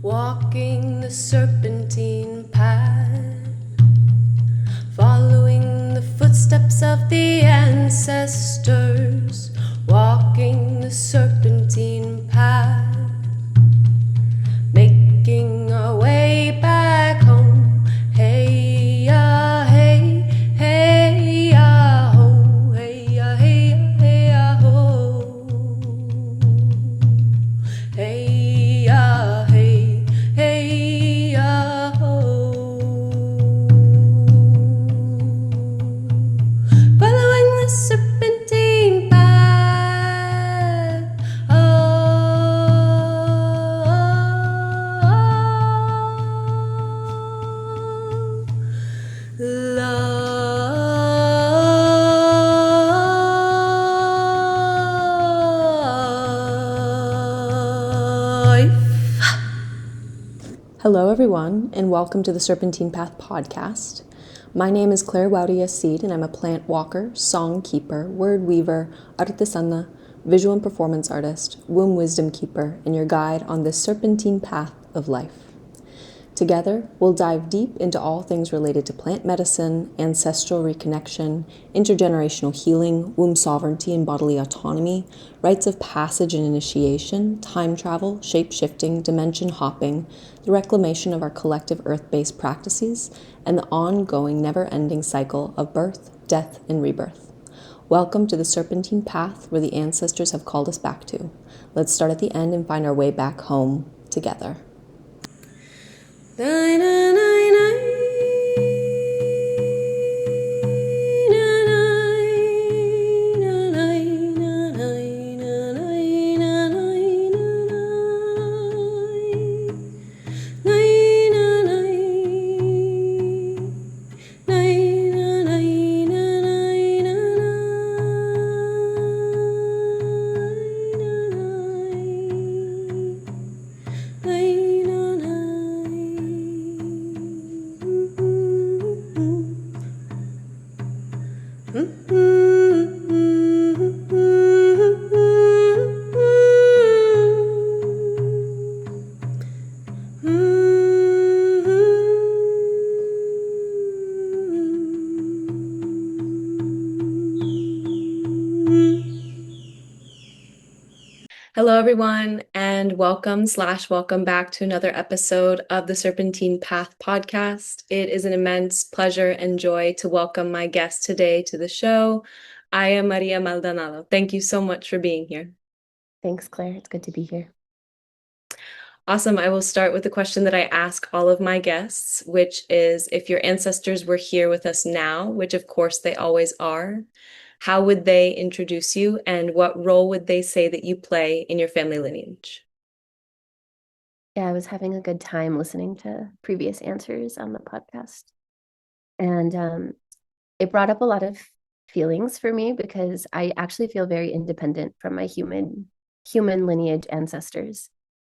walking the serpentine path, following the footsteps of the ancestors, walking the serpentine path, making our way back home. Hey ya, hey, hey ya, ho, hey ya, hey ya, hey ya, ho, hey ya, hey, hey ya, ho. Following the serpentine path, life. Hello, everyone, and welcome to the Serpentine Path podcast. My name is Claire Waudia Seed, and I'm a plant walker, song keeper, word weaver, artesana, visual and performance artist, womb wisdom keeper, and your guide on this serpentine path of life. Together, we'll dive deep into all things related to plant medicine, ancestral reconnection, intergenerational healing, womb sovereignty and bodily autonomy, rites of passage and initiation, time travel, shape-shifting, dimension hopping, the reclamation of our collective earth-based practices, and the ongoing, never-ending cycle of birth, death, and rebirth. Welcome to the serpentine path where the ancestors have called us back to. Let's start at the end and find our way back home together. Hello, everyone, and welcome back to another episode of the Serpentine Path podcast. It is an immense pleasure and joy to welcome my guest today to the show. I am Maria Maldonado. Thank you so much for being here. Thanks, Claire. It's good to be here. Awesome. I will start with the question that I ask all of my guests, which is if your ancestors were here with us now, which of course they always are, how would they introduce you and what role would they say that you play in your family lineage? Yeah, I was having a good time listening to previous answers on the podcast. And it brought up a lot of feelings for me because I actually feel very independent from my human lineage ancestors.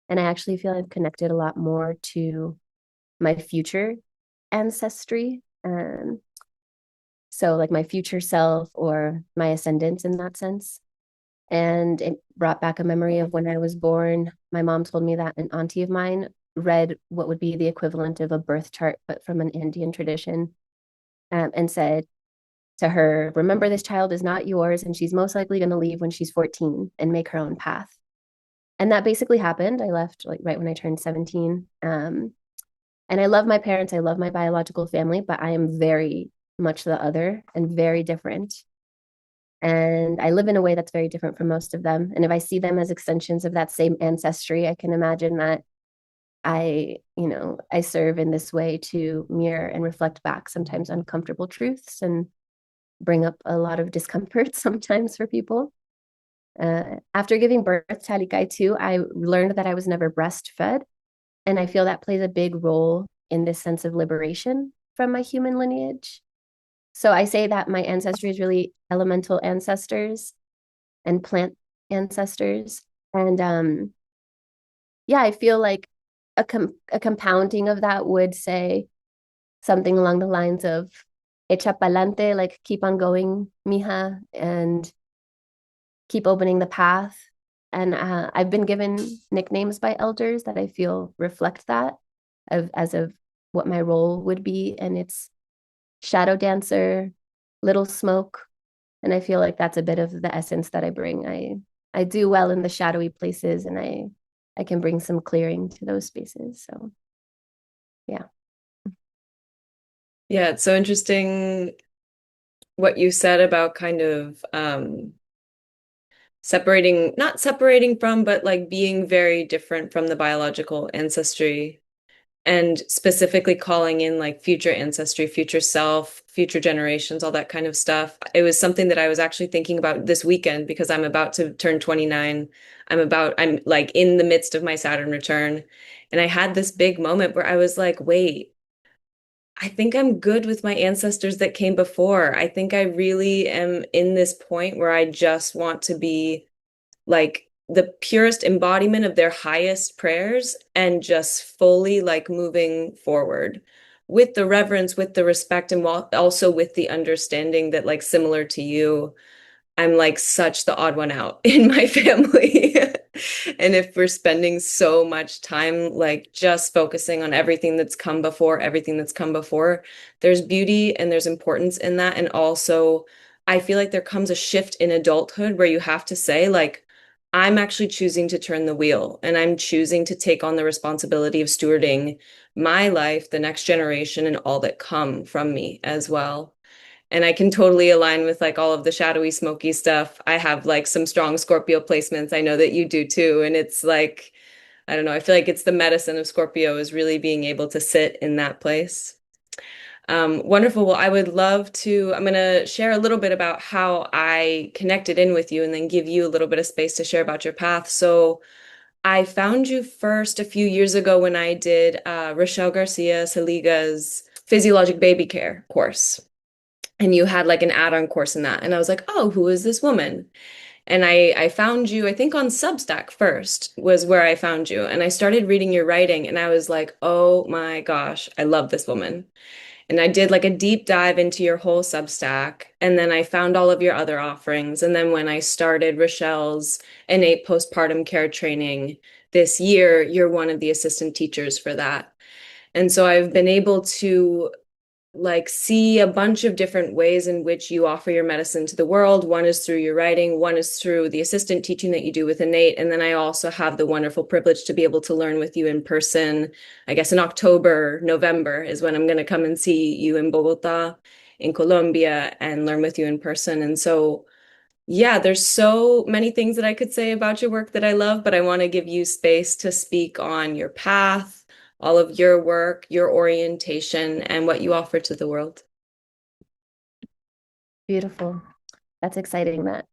And I actually feel I've connected a lot more to my future ancestry. So like my future self or my ascendants in that sense. And it brought back a memory of when I was born. My mom told me that an auntie of mine read what would be the equivalent of a birth chart, but from an Indian tradition, and said to her, remember, this child is not yours, and she's most likely going to leave when she's 14 and make her own path. And that basically happened. I left like right when I turned 17. And I love my parents. I love my biological family, but I am very much the other and very different. And I live in a way that's very different from most of them. And if I see them as extensions of that same ancestry, I can imagine that I serve in this way to mirror and reflect back sometimes uncomfortable truths and bring up a lot of discomfort sometimes for people. After giving birth to Alikai too, I learned that I was never breastfed. And I feel that plays a big role in this sense of liberation from my human lineage. So I say that my ancestry is really elemental ancestors and plant ancestors. And yeah, I feel like a compounding of that would say something along the lines of echa pa'lante, like keep on going, mija, and keep opening the path. And I've been given nicknames by elders that I feel reflect that as of what my role would be. And it's shadow dancer, little smoke. And I feel like that's a bit of the essence that I bring. I do well in the shadowy places, and I can bring some clearing to those spaces. So yeah. Yeah, it's so interesting what you said about kind of separating, not separating from, but like being very different from the biological ancestry and specifically calling in like future ancestry, future self, future generations, all that kind of stuff. It was something that I was actually thinking about this weekend because I'm about to turn 29. I'm like in the midst of my Saturn return. And I had this big moment where I was like, wait, I think I'm good with my ancestors that came before. I think I really am in this point where I just want to be like the purest embodiment of their highest prayers and just fully like moving forward with the reverence, with the respect, and while also with the understanding that, like, similar to you, I'm like such the odd one out in my family. And if we're spending so much time like just focusing on everything that's come before, there's beauty and there's importance in that. And also, I feel like there comes a shift in adulthood where you have to say, like, I'm actually choosing to turn the wheel and I'm choosing to take on the responsibility of stewarding my life, the next generation, and all that come from me as well. And I can totally align with like all of the shadowy, smoky stuff. I have like some strong Scorpio placements. I know that you do too. And it's like, I don't know, I feel like it's the medicine of Scorpio is really being able to sit in that place. Wonderful. Well, I would love to. I'm going to share a little bit about how I connected in with you and then give you a little bit of space to share about your path. So, I found you first a few years ago when I did Rochelle Garcia Saliga's physiologic baby care course. And you had like an add-on course in that. And I was like, oh, who is this woman? And I found you, I think on Substack first was where I found you. And I started reading your writing and I was like, oh my gosh, I love this woman. And I did like a deep dive into your whole Substack. And then I found all of your other offerings. And then when I started Rochelle's innate postpartum care training this year, you're one of the assistant teachers for that. And so I've been able to like see a bunch of different ways in which you offer your medicine to the world. One is through your writing, one is through the assistant teaching that you do with Innate. And then I also have the wonderful privilege to be able to learn with you in person. I guess in October, November is when I'm going to come and see you in Bogota, in Colombia, and learn with you in person. And so, yeah, there's so many things that I could say about your work that I love, but I want to give you space to speak on your path, all of your work, your orientation, and what you offer to the world. Beautiful. That's exciting that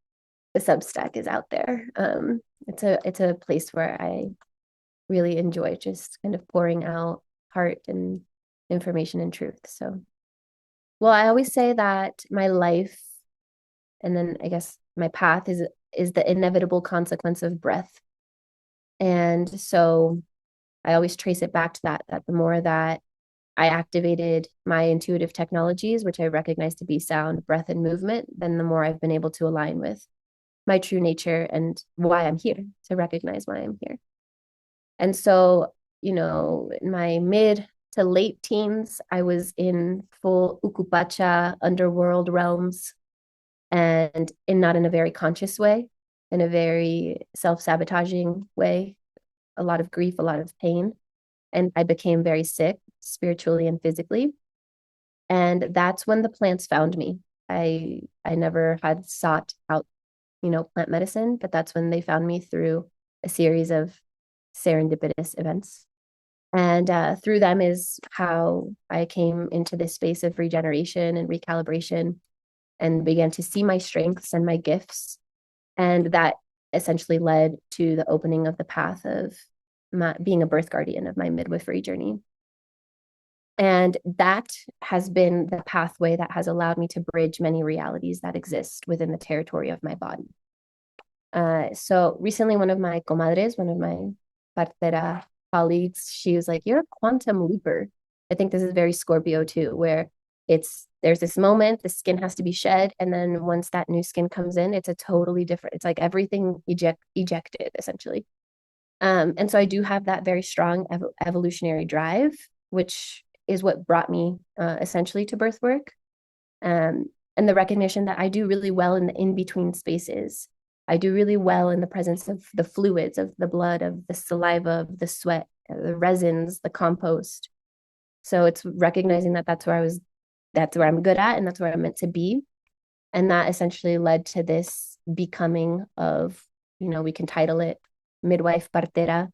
the Substack is out there. It's a place where I really enjoy just kind of pouring out heart and information and truth. So, well, I always say that my life, and then I guess my path is the inevitable consequence of breath. And so I always trace it back to that the more that I activated my intuitive technologies, which I recognize to be sound, breath, and movement, then the more I've been able to align with my true nature and why I'm here, to recognize why I'm here. And so, in my mid to late teens, I was in full ukupacha underworld realms, and not in a very conscious way, in a very self-sabotaging way, a lot of grief, a lot of pain. And I became very sick spiritually and physically. And that's when the plants found me. I never had sought out, plant medicine, but that's when they found me through a series of serendipitous events. And through them is how I came into this space of regeneration and recalibration and began to see my strengths and my gifts. And that essentially led to the opening of the path of being a birth guardian of my midwifery journey. And that has been the pathway that has allowed me to bridge many realities that exist within the territory of my body. So recently, one of my comadres, one of my partera colleagues, she was like, "You're a quantum leaper." I think this is very Scorpio too, where there's this moment, the skin has to be shed, and then once that new skin comes in, it's a totally different, it's like everything ejected essentially. And so I do have that very strong evolutionary drive, which is what brought me essentially to birth work. Um, and the recognition that I do really well in the in-between spaces. I do really well in the presence of the fluids, of the blood, of the saliva, of the sweat, the resins, the compost. So it's recognizing that that's where I'm good at, and that's where I'm meant to be. And that essentially led to this becoming of, we can title it midwife partera.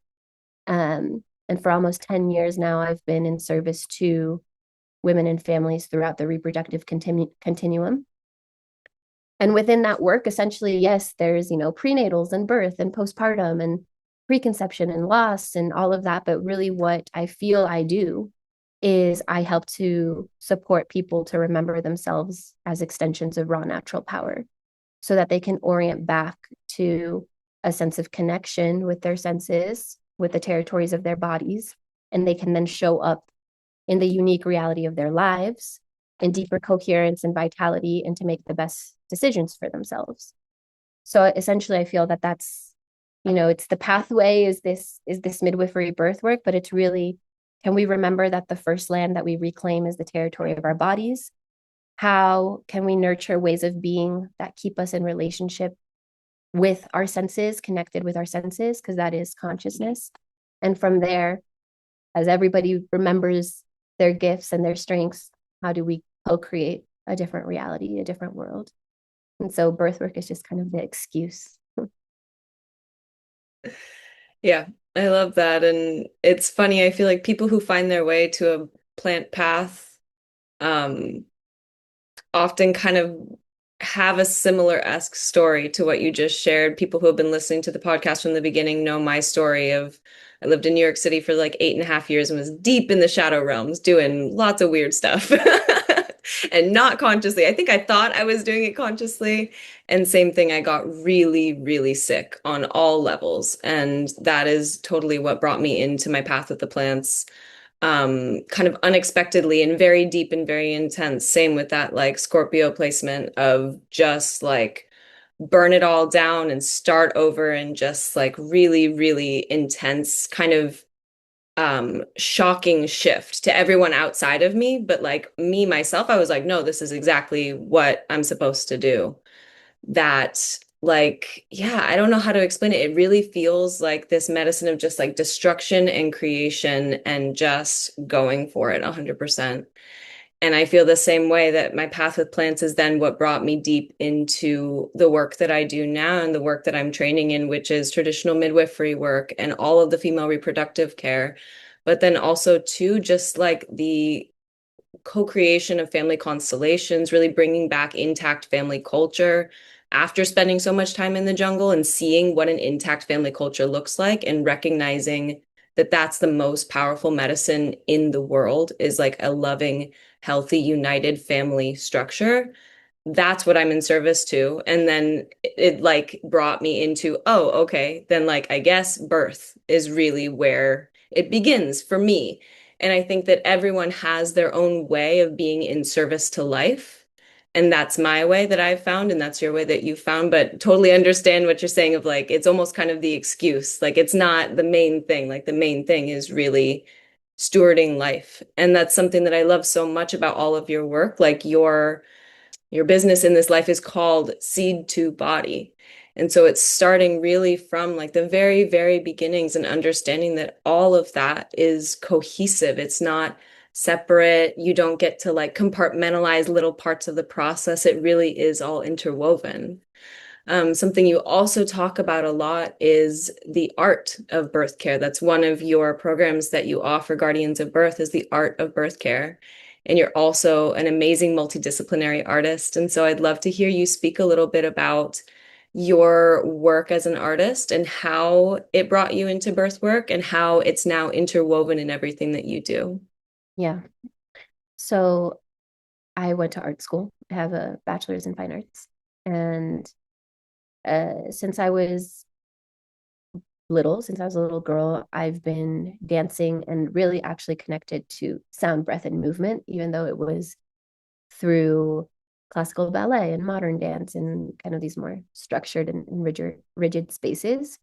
And for almost 10 years now, I've been in service to women and families throughout the reproductive continuum. And within that work, essentially, yes, there's, prenatals and birth and postpartum and preconception and loss and all of that. But really, what I feel I do is I help to support people to remember themselves as extensions of raw natural power so that they can orient back to a sense of connection with their senses, with the territories of their bodies, and they can then show up in the unique reality of their lives in deeper coherence and vitality, and to make the best decisions for themselves. So essentially, I feel that that's, it's the pathway is this midwifery birth work, but it's really, can we remember that the first land that we reclaim is the territory of our bodies? How can we nurture ways of being that keep us in relationship with our senses, connected with our senses, because that is consciousness. And from there, as everybody remembers their gifts and their strengths, how do we co-create a different reality, a different world? And so birth work is just kind of the excuse. Yeah, I love that. And it's funny, I feel like people who find their way to a plant path um, often kind of have a similar-esque story to what you just shared. People who have been listening to the podcast from the beginning know my story of I lived in New York City for like 8.5 years and was deep in the shadow realms doing lots of weird stuff. And not consciously. I think I thought I was doing it consciously. And same thing, I got really, really sick on all levels. And that is totally what brought me into my path with the plants, kind of unexpectedly and very deep and very intense. Same with that like Scorpio placement of just like burn it all down and start over and just like really, really intense kind of shocking shift to everyone outside of me. But like me, myself, I was like, no, this is exactly what I'm supposed to do. That like, yeah, I don't know how to explain it. It really feels like this medicine of just like destruction and creation and just going for it 100%. And I feel the same way that my path with plants is then what brought me deep into the work that I do now and the work that I'm training in, which is traditional midwifery work and all of the female reproductive care. But then also too, just like the co-creation of family constellations, really bringing back intact family culture after spending so much time in the jungle and seeing what an intact family culture looks like and recognizing that that's the most powerful medicine in the world is like a loving, healthy, united family structure. That's what I'm in service to. And then it like brought me into, oh, okay, then like I guess birth is really where it begins for me. And I think that everyone has their own way of being in service to life. And that's my way that I've found, and that's your way that you found. But totally understand what you're saying of like, it's almost kind of the excuse. Like, it's not the main thing. Like, the main thing is really stewarding life. And that's something that I love so much about all of your work. Like, your business in this life is called Seed to Body. And so it's starting really from like the very, very beginnings and understanding that all of that is cohesive. It's not separate. You don't get to like compartmentalize little parts of the process. It really is all interwoven. Something you also talk about a lot is the art of birth care. That's one of your programs that you offer, Guardians of Birth, is the art of birth care. And you're also an amazing multidisciplinary artist. And so I'd love to hear you speak a little bit about your work as an artist and how it brought you into birth work and how it's now interwoven in everything that you do. Yeah. So I went to art school. I have a bachelor's in fine arts. And since I was since I was a little girl, I've been dancing and really actually connected to sound, breath, and movement, even though it was through classical ballet and modern dance and kind of these more structured and rigid spaces.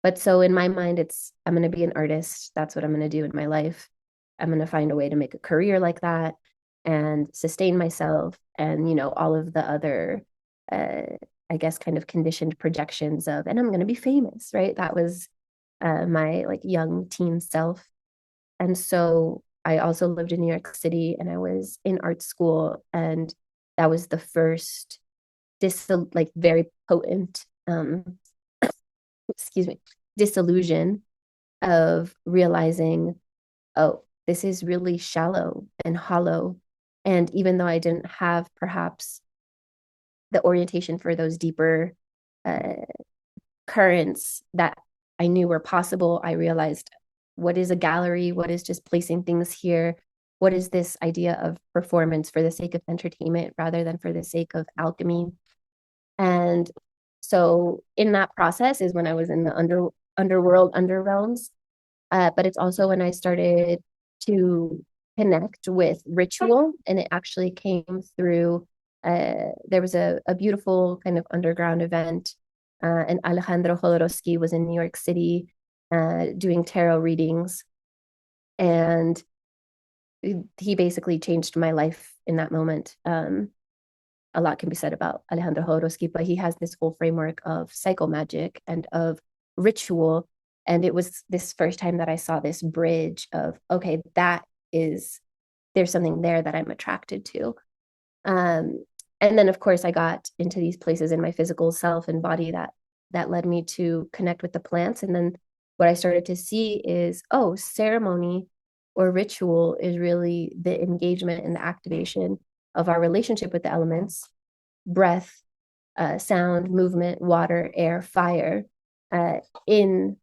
But so in my mind, I'm going to be an artist. That's what I'm going to do in my life. I'm going to find a way to make a career like that and sustain myself, and, all of the other, uh, I guess, kind of conditioned projections of, and I'm going to be famous, right? That was my like young teen self. And so I also lived in New York City, and I was in art school, and that was the first like very potent excuse me, disillusion of realizing, oh, this is really shallow and hollow. And even though I didn't have perhaps the orientation for those deeper uh, currents that I knew were possible, I realized, what is a gallery? What is just placing things here? What is this idea of performance for the sake of entertainment rather than for the sake of alchemy? And so in that process is when I was in the underworld, underrealms. But it's also when I started to connect with ritual, and it actually came through. There was a beautiful kind of underground event, and Alejandro Jodorowsky was in New York City doing tarot readings, and he basically changed my life in that moment. A lot can be said about Alejandro Jodorowsky, but he has this whole framework of psychomagic and of ritual. And it was this first time that I saw this bridge of, okay, there's something there that I'm attracted to. And then, of course, I got into these places in my physical self and body that led me to connect with the plants. And then what I started to see is, oh, ceremony or ritual is really the engagement and the activation of our relationship with the elements: breath, sound, movement, water, air, fire, in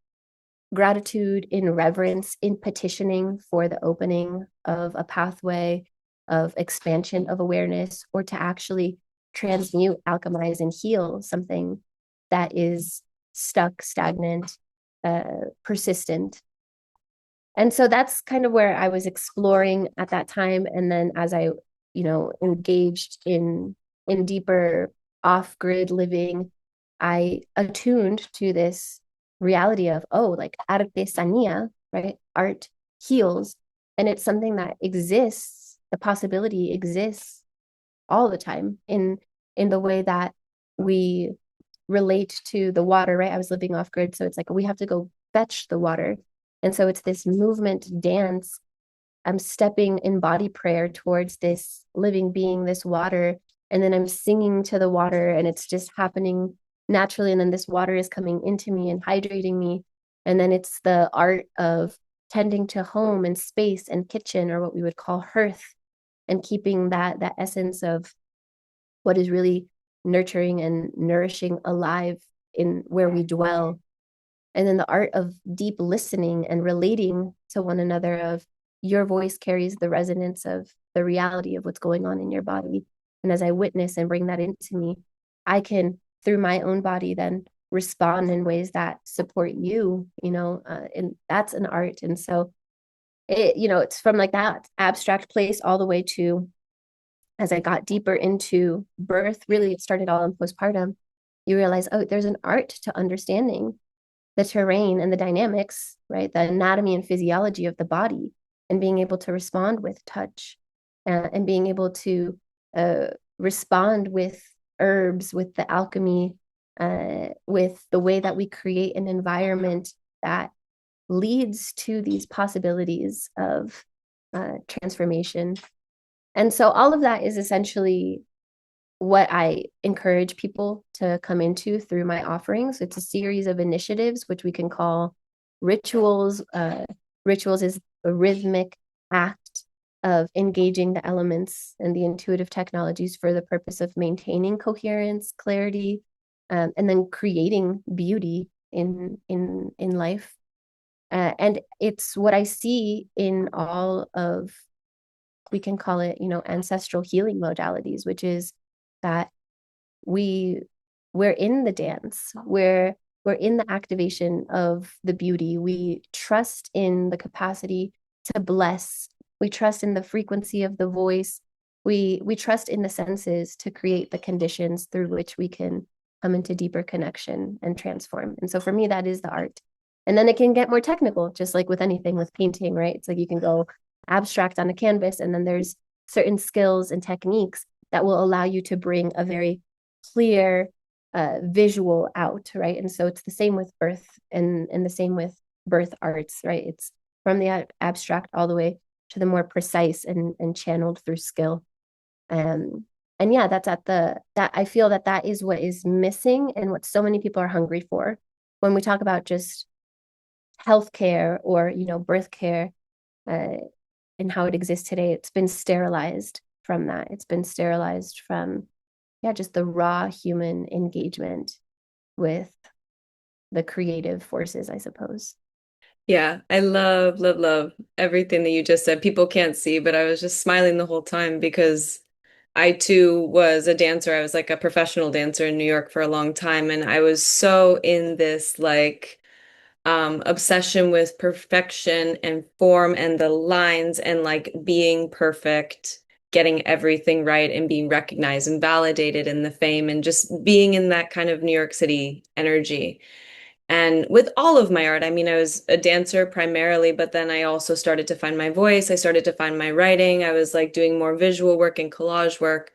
gratitude, in reverence, in petitioning for the opening of a pathway of expansion of awareness, or to actually transmute, alchemize, and heal something that is stuck, stagnant, persistent. And so that's kind of where I was exploring at that time. And then as I, engaged in deeper off-grid living, I attuned to this reality of, oh, like artesanía, right? Art heals. And it's something that exists, the possibility exists all the time in the way that we relate to the water, right? I was living off grid, so it's like we have to go fetch the water. And so it's this movement dance. I'm stepping in body prayer towards this living being, this water, and then I'm singing to the water, and it's just happening naturally. And then this water is coming into me and hydrating me. And then it's the art of tending to home and space and kitchen, or what we would call hearth, and keeping that essence of what is really nurturing and nourishing alive in where we dwell. And then the art of deep listening and relating to one another, of your voice carries the resonance of the reality of what's going on in your body. And as I witness and bring that into me, I can, through my own body, then respond in ways that support you, and that's an art. And so it's from like that abstract place all the way to, as I got deeper into birth, really it started all in postpartum. You realize, oh, there's an art to understanding the terrain and the dynamics, right? The anatomy and physiology of the body, and being able to respond with touch, and being able to respond with herbs, with the alchemy, with the way that we create an environment that leads to these possibilities of transformation. And so all of that is essentially what I encourage people to come into through my offerings. It's a series of initiatives, which we can call rituals. Rituals is a rhythmic act of engaging the elements and the intuitive technologies for the purpose of maintaining coherence, clarity, and then creating beauty in life. And it's what I see in all of, we can call it, ancestral healing modalities, which is that we're in the dance, we're in the activation of the beauty. We trust in the capacity to bless. We trust in the frequency of the voice. We trust in the senses to create the conditions through which we can come into deeper connection and transform. And so for me, that is the art. And then it can get more technical, just like with anything with painting, right? It's like you can go abstract on a canvas, and then there's certain skills and techniques that will allow you to bring a very clear visual out, right? And so it's the same with birth, and the same with birth arts, right? It's from the abstract all the way to the more precise and channeled through skill. Um, and yeah, that's at the that I feel that that is what is missing and what so many people are hungry for when we talk about just healthcare or birth care, uh, and how it exists today. It's been sterilized from that. It's been sterilized from just the raw human engagement with the creative forces, I suppose. Yeah, I love, love, love everything that you just said. People can't see, but I was just smiling the whole time because I too was a dancer. I was like a professional dancer in New York for a long time, and I was so in this like obsession with perfection and form and the lines and like being perfect, getting everything right and being recognized and validated in the fame and just being in that kind of New York City energy. And with all of my art, I mean, I was a dancer primarily, but then I also started to find my voice. I started to find my writing. I was like doing more visual work and collage work.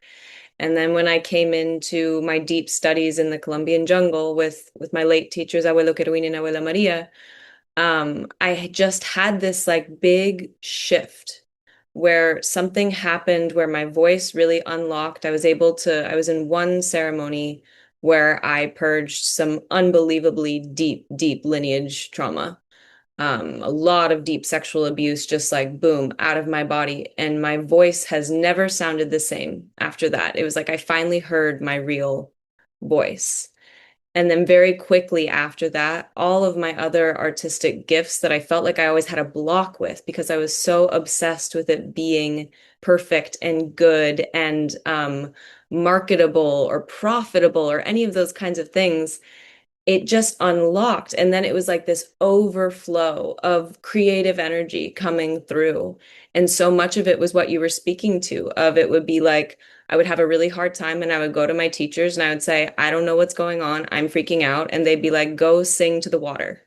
And then when I came into my deep studies in the Colombian jungle with my late teachers, Abuelo Keruin and Abuela Maria, I just had this like big shift where something happened where my voice really unlocked. I was in one ceremony where I purged some unbelievably deep, deep lineage trauma. A lot of deep sexual abuse, just like boom, out of my body. And my voice has never sounded the same after that. It was like I finally heard my real voice. And then very quickly after that, all of my other artistic gifts that I felt like I always had a block with because I was so obsessed with it being perfect and good and marketable or profitable or any of those kinds of things, it just unlocked. And then it was like this overflow of creative energy coming through. And so much of it was what you were speaking to, of it would be like, I would have a really hard time and I would go to my teachers and I would say, I don't know what's going on. I'm freaking out. And they'd be like, go sing to the water.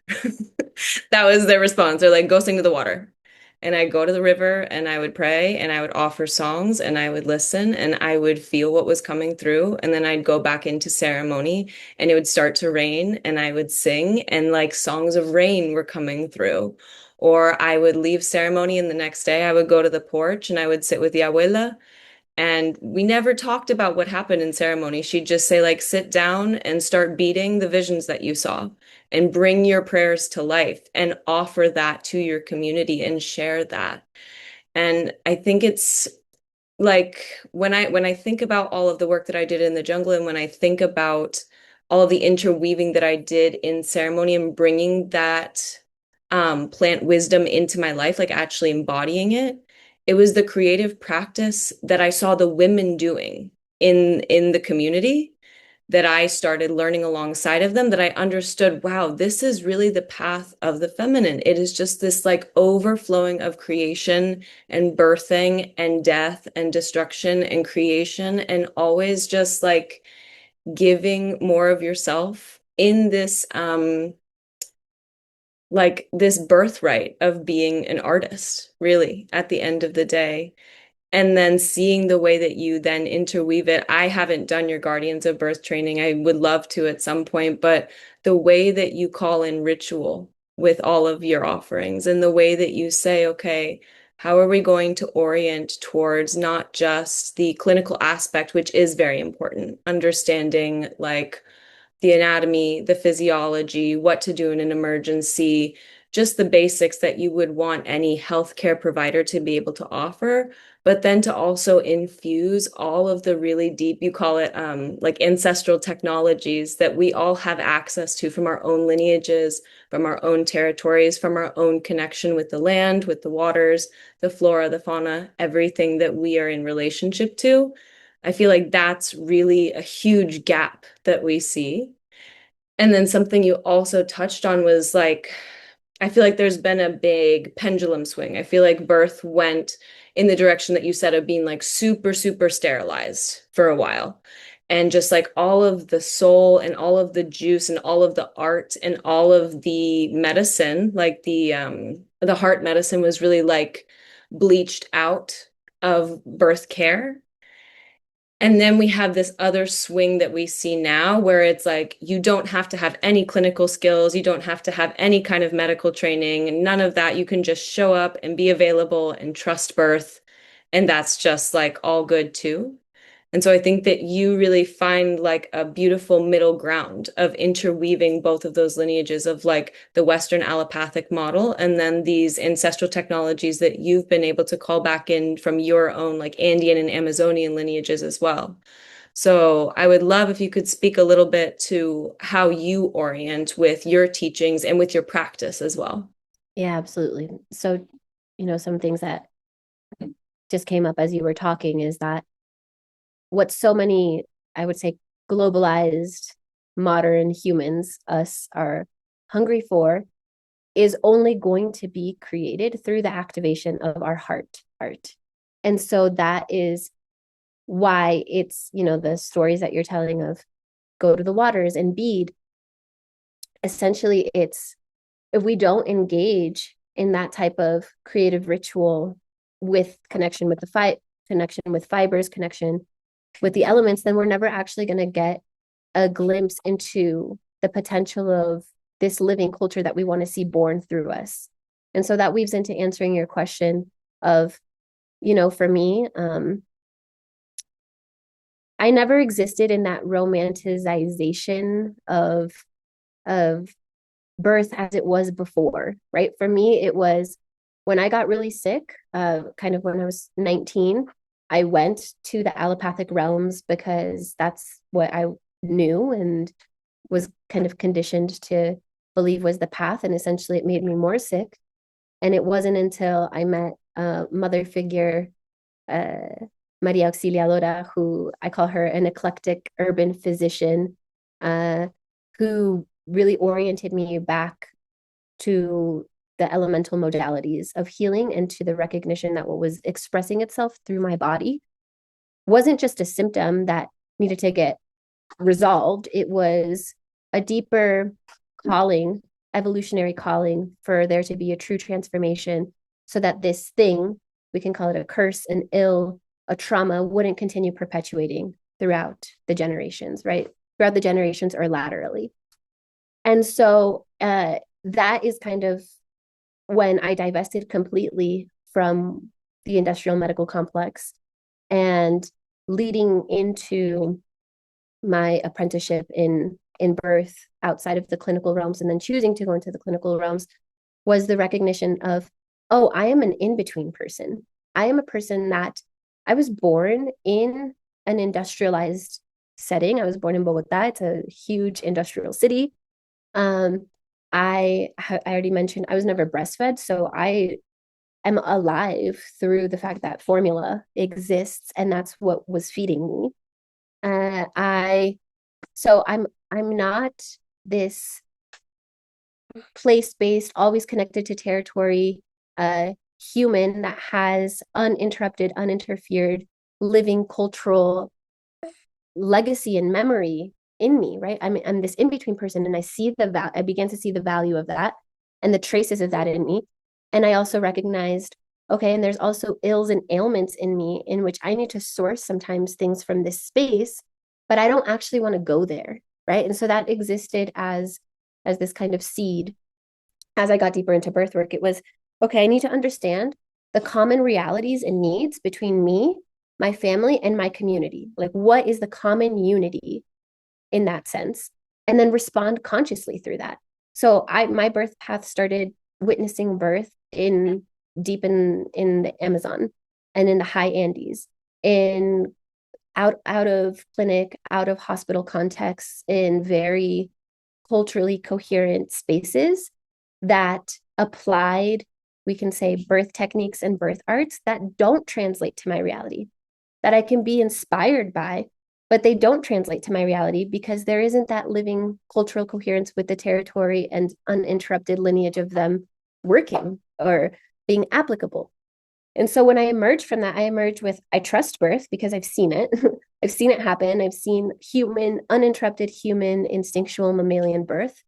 That was their response. They're like, go sing to the water. And I'd go to the river and I would pray and I would offer songs and I would listen and I would feel what was coming through. And then I'd go back into ceremony and it would start to rain and I would sing and like songs of rain were coming through. Or I would leave ceremony and the next day I would go to the porch and I would sit with the abuela and we never talked about what happened in ceremony. She'd just say, like, sit down and start beating the visions that you saw and bring your prayers to life and offer that to your community and share that. And I think it's like when I think about all of the work that I did in the jungle and when I think about all of the interweaving that I did in ceremony and bringing that plant wisdom into my life, like actually embodying it, it was the creative practice that I saw the women doing in the community that I started learning alongside of them that I understood, wow, this is really the path of the feminine. It is just this like overflowing of creation and birthing and death and destruction and creation and always just like giving more of yourself in this like this birthright of being an artist, really, at the end of the day. And then seeing the way that you then interweave it. I haven't done your Guardians of Birth training. I would love to at some point, but the way that you call in ritual with all of your offerings and the way that you say, okay, how are we going to orient towards not just the clinical aspect, which is very important, understanding like the anatomy, the physiology, what to do in an emergency, just the basics that you would want any healthcare provider to be able to offer, but then to also infuse all of the really deep, you call it like ancestral technologies that we all have access to from our own lineages, from our own territories, from our own connection with the land, with the waters, the flora, the fauna, everything that we are in relationship to. I feel like that's really a huge gap that we see. And then something you also touched on was like, I feel like there's been a big pendulum swing. I feel like birth went in the direction that you said of being like super, super sterilized for a while. And just like all of the soul and all of the juice and all of the art and all of the medicine, like the heart medicine was really like bleached out of birth care. And then we have this other swing that we see now where it's like you don't have to have any clinical skills, you don't have to have any kind of medical training, and none of that. You can just show up and be available and trust birth. And that's just like all good too. And so I think that you really find like a beautiful middle ground of interweaving both of those lineages of like the Western allopathic model and then these ancestral technologies that you've been able to call back in from your own like Andean and Amazonian lineages as well. So I would love if you could speak a little bit to how you orient with your teachings and with your practice as well. Yeah, absolutely. So, some things that just came up as you were talking is that what so many, I would say, globalized modern humans, us, are hungry for is only going to be created through the activation of our heart art. And so that is why it's, the stories that you're telling of go to the waters and bead. Essentially, it's if we don't engage in that type of creative ritual with connection with the fight, connection with fibers, connection with the elements, then we're never actually going to get a glimpse into the potential of this living culture that we want to see born through us. And so that weaves into answering your question of, for me, I never existed in that romanticization of birth as it was before, right? For me, it was when I got really sick, kind of when I was 19, I went to the allopathic realms because that's what I knew and was kind of conditioned to believe was the path. And essentially, it made me more sick. And it wasn't until I met a mother figure, Maria Auxiliadora, who I call her an eclectic urban physician, who really oriented me back to the elemental modalities of healing and to the recognition that what was expressing itself through my body wasn't just a symptom that needed to get resolved. It was a deeper calling, evolutionary calling for there to be a true transformation so that this thing, we can call it a curse, an ill, a trauma, wouldn't continue perpetuating throughout the generations, right? Throughout the generations or laterally. And so that is kind of when I divested completely from the industrial medical complex and leading into my apprenticeship in birth outside of the clinical realms and then choosing to go into the clinical realms was the recognition of, oh, I am an in-between person. I am a person that I was born in an industrialized setting. I was born in Bogota. It's a huge industrial city. I already mentioned I was never breastfed, so I am alive through the fact that formula exists, and that's what was feeding me. I'm not this place-based, always connected to territory, human that has uninterrupted, uninterfered, living cultural legacy and memory in me, right? I'm this in-between person, and I began to see the value of that and the traces of that in me. And I also recognized, okay, and there's also ills and ailments in me in which I need to source sometimes things from this space, but I don't actually want to go there, right? And so that existed as this kind of seed. As I got deeper into birth work, it was, okay, I need to understand the common realities and needs between me, my family, and my community. Like, what is the common unity in that sense? And then respond consciously through that. So my birth path started witnessing birth deep in the Amazon and in the high Andes, in out of clinic, out of hospital contexts, in very culturally coherent spaces that applied, we can say, birth techniques and birth arts that don't translate to my reality, that I can be inspired by, but they don't translate to my reality because there isn't that living cultural coherence with the territory and uninterrupted lineage of them working or being applicable. And so when I emerged from that, I emerged with I trust birth because I've seen it. I've seen it happen. I've seen human, uninterrupted human instinctual mammalian birth.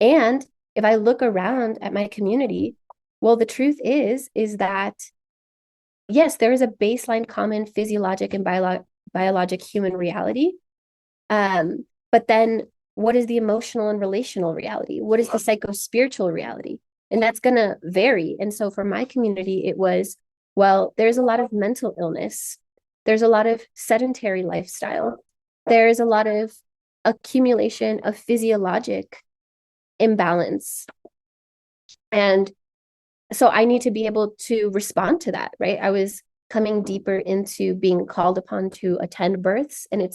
And if I look around at my community, well, the truth is that yes, there is a baseline common physiologic and biologic human reality. But then what is the emotional and relational reality? What is the psycho-spiritual reality? And that's going to vary. And so for my community, it was, well, there's a lot of mental illness. There's a lot of sedentary lifestyle. There's a lot of accumulation of physiologic imbalance. And so I need to be able to respond to that, right? I was coming deeper into being called upon to attend births. And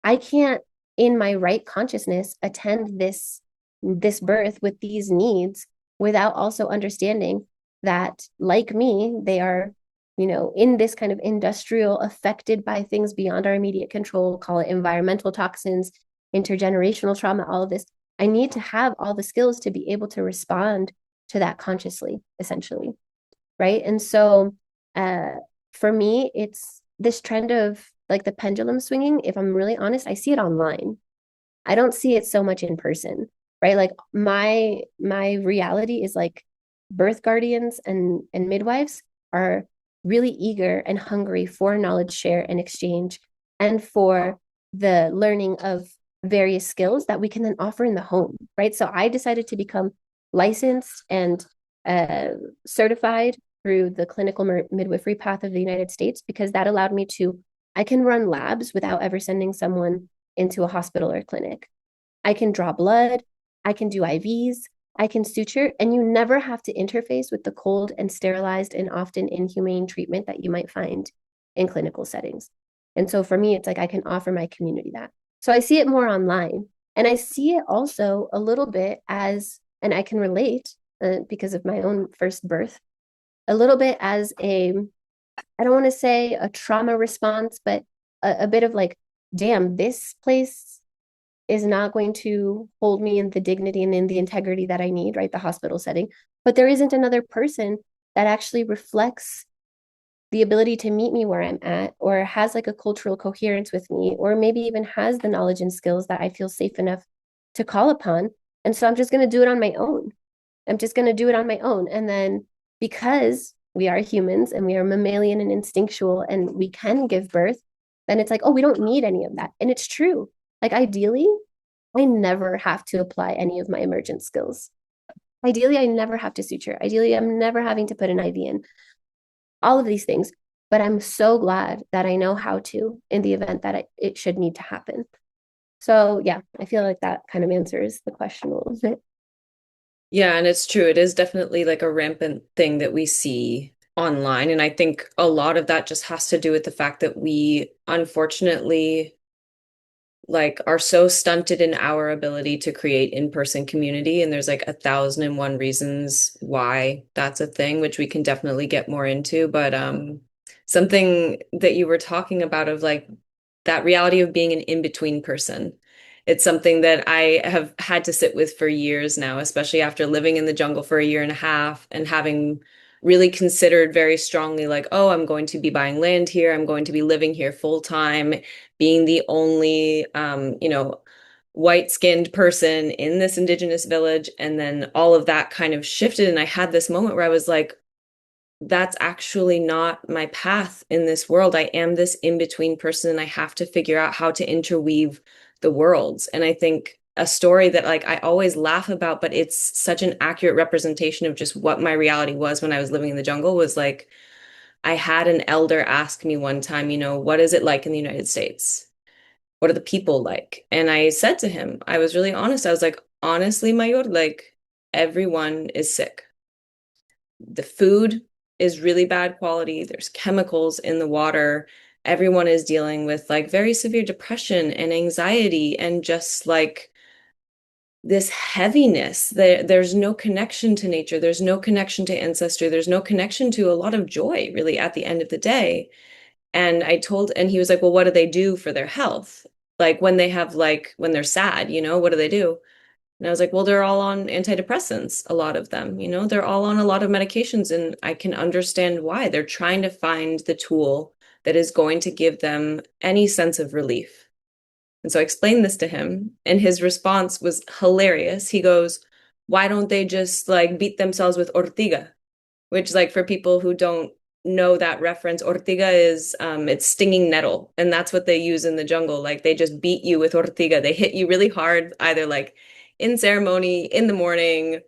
I can't, in my right consciousness, attend this birth with these needs without also understanding that, like me, they are, in this kind of industrial, affected by things beyond our immediate control, call it environmental toxins, intergenerational trauma, all of this. I need to have all the skills to be able to respond to that consciously, essentially. Right. And so for me, it's this trend of like the pendulum swinging. If I'm really honest, I see it online. I don't see it so much in person, right? Like my reality is like birth guardians and midwives are really eager and hungry for knowledge share and exchange and for the learning of various skills that we can then offer in the home, right? So I decided to become licensed and uh, certified through the clinical midwifery path of the United States because that allowed me to, I can run labs without ever sending someone into a hospital or clinic. I can draw blood, I can do IVs, I can suture, and you never have to interface with the cold and sterilized and often inhumane treatment that you might find in clinical settings. And so for me, it's like I can offer my community that. So I see it more online. And I see it also a little bit as, and I can relate because of my own first birth, a little bit as I don't want to say a trauma response, but a bit of like, damn, this place is not going to hold me in the dignity and in the integrity that I need, right? The hospital setting. But there isn't another person that actually reflects the ability to meet me where I'm at, or has like a cultural coherence with me, or maybe even has the knowledge and skills that I feel safe enough to call upon. And so I'm just going to do it on my own. I'm just going to do it on my own. And then because we are humans and we are mammalian and instinctual and we can give birth, then it's like, oh, we don't need any of that. And it's true. Like ideally, I never have to apply any of my emergent skills. Ideally, I never have to suture. Ideally, I'm never having to put an IV in. All of these things. But I'm so glad that I know how to in the event that it should need to happen. So yeah, I feel like that kind of answers the question a little bit. Yeah, and it's true. It is definitely like a rampant thing that we see online. And I think a lot of that just has to do with the fact that we unfortunately like are so stunted in our ability to create in-person community. And there's like 1,001 reasons why that's a thing, which we can definitely get more into. But something that you were talking about of like that reality of being an in-between person. It's something that I have had to sit with for years now, especially after living in the jungle for a year and a half and having really considered very strongly like, oh, I'm going to be buying land here. I'm going to be living here full time, being the only, white-skinned person in this indigenous village. And then all of that kind of shifted. And I had this moment where I was like, that's actually not my path in this world. I am this in-between person and I have to figure out how to interweave the worlds. And I think a story that like I always laugh about, but it's such an accurate representation of just what my reality was when I was living in the jungle was like I had an elder ask me one time, what is it like in the United States? What are the people like? And I said to him, I was really honest. I was like, honestly, Mayor, like everyone is sick. The food is really bad quality. There's chemicals in the water. Everyone is dealing with like very severe depression and anxiety and just like this heaviness. There's no connection to nature. There's no connection to ancestry. There's no connection to a lot of joy, really, at the end of the day. And and he was like, well, what do they do for their health? Like when they have when they're sad, what do they do? And I was like, well, they're all on antidepressants, a lot of them, they're all on a lot of medications, and I can understand why. They're trying to find the tool that is going to give them any sense of relief. And so I explained this to him, and his response was hilarious. He goes, why don't they just like beat themselves with ortiga? Which, like, for people who don't know that reference, ortiga is it's stinging nettle, and that's what they use in the jungle. Like, they just beat you with ortiga. They hit you really hard, either like in ceremony, in the morning,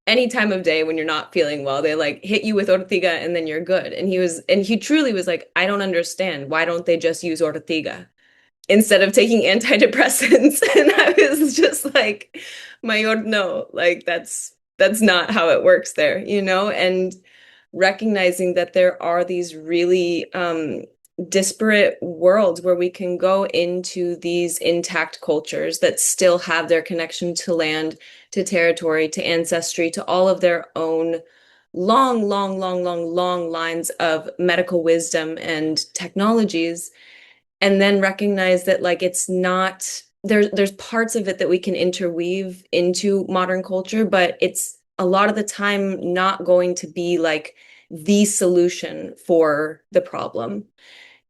any time of day when you're not feeling well. They like hit you with ortiga and then you're good. And he truly was like, I don't understand. Why don't they just use ortiga instead of taking antidepressants? And I was just like, mayor, no, like that's not how it works there, and recognizing that there are these really disparate worlds where we can go into these intact cultures that still have their connection to land, to territory, to ancestry, to all of their own long, long, long, long, long lines of medical wisdom and technologies, and then recognize that, like, it's not there's parts of it that we can interweave into modern culture, but it's a lot of the time not going to be like the solution for the problem.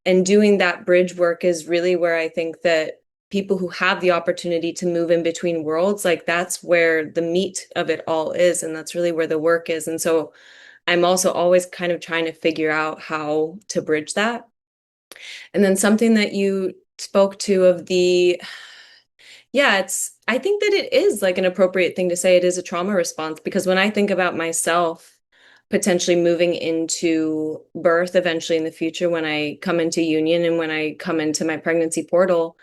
And doing that bridge work is really where I think that people who have the opportunity to move in between worlds, like, that's where the meat of it all is, and that's really where the work is. And so I'm also always kind of trying to figure out how to bridge that. And then something that you spoke to of the, yeah, I think that it is like an appropriate thing to say it is a trauma response, because when I think about myself potentially moving into birth eventually in the future, when I come into union and when I come into my pregnancy portal,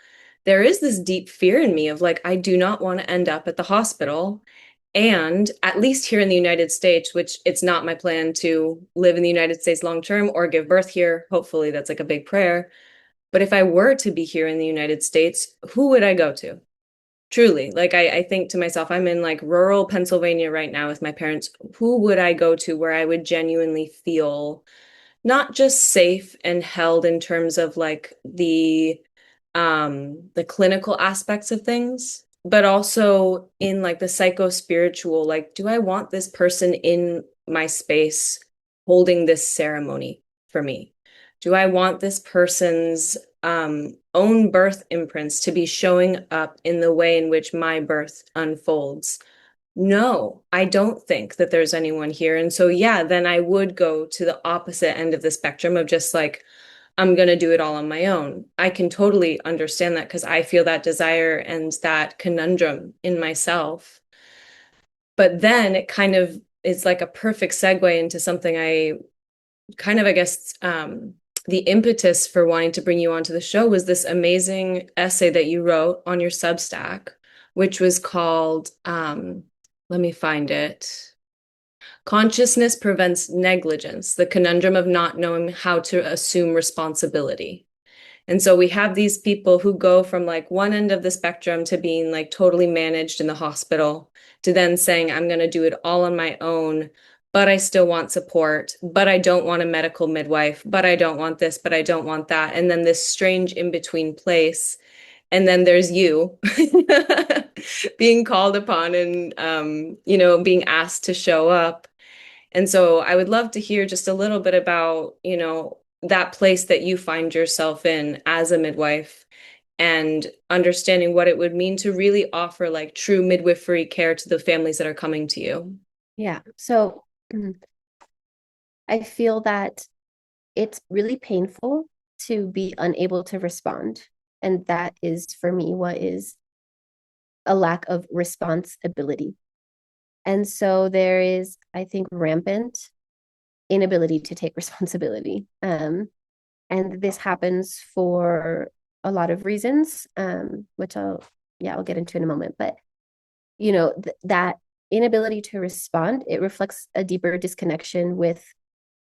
there is this deep fear in me of like, I do not want to end up at the hospital. And at least here in the United States, which it's not my plan to live in the United States long term or give birth here. Hopefully, that's like a big prayer. But if I were to be here in the United States, who would I go to? Truly, like, I think to myself, I'm in like rural Pennsylvania right now with my parents. Who would I go to where I would genuinely feel not just safe and held in terms of like the clinical aspects of things, but also in like the psycho-spiritual, like, do I want this person in my space holding this ceremony for me? Do I want this person's own birth imprints to be showing up in the way in which my birth unfolds? No, I don't think that there's anyone here. And so, yeah, then I would go to the opposite end of the spectrum of just like, I'm going to do it all on my own. I can totally understand that because I feel that desire and that conundrum in myself. But then it kind of is like a perfect segue into something I kind of, I guess, the impetus for wanting to bring you onto the show was this amazing essay that you wrote on your Substack, which was called, let me find it. Consciousness Prevents Negligence, the conundrum of not knowing how to assume responsibility. And so we have these people who go from like one end of the spectrum to being like totally managed in the hospital to then saying, I'm going to do it all on my own, but I still want support, but I don't want a medical midwife, but I don't want this, but I don't want that. And then this strange in between place. And then there's you being called upon and, being asked to show up. And so I would love to hear just a little bit about, that place that you find yourself in as a midwife and understanding what it would mean to really offer like true midwifery care to the families that are coming to you. Yeah. So I feel that it's really painful to be unable to respond. And that is for me what is a lack of responsibility. And so there is, I think, rampant inability to take responsibility. And this happens for a lot of reasons, which I'll get into in a moment. But, that inability to respond, it reflects a deeper disconnection with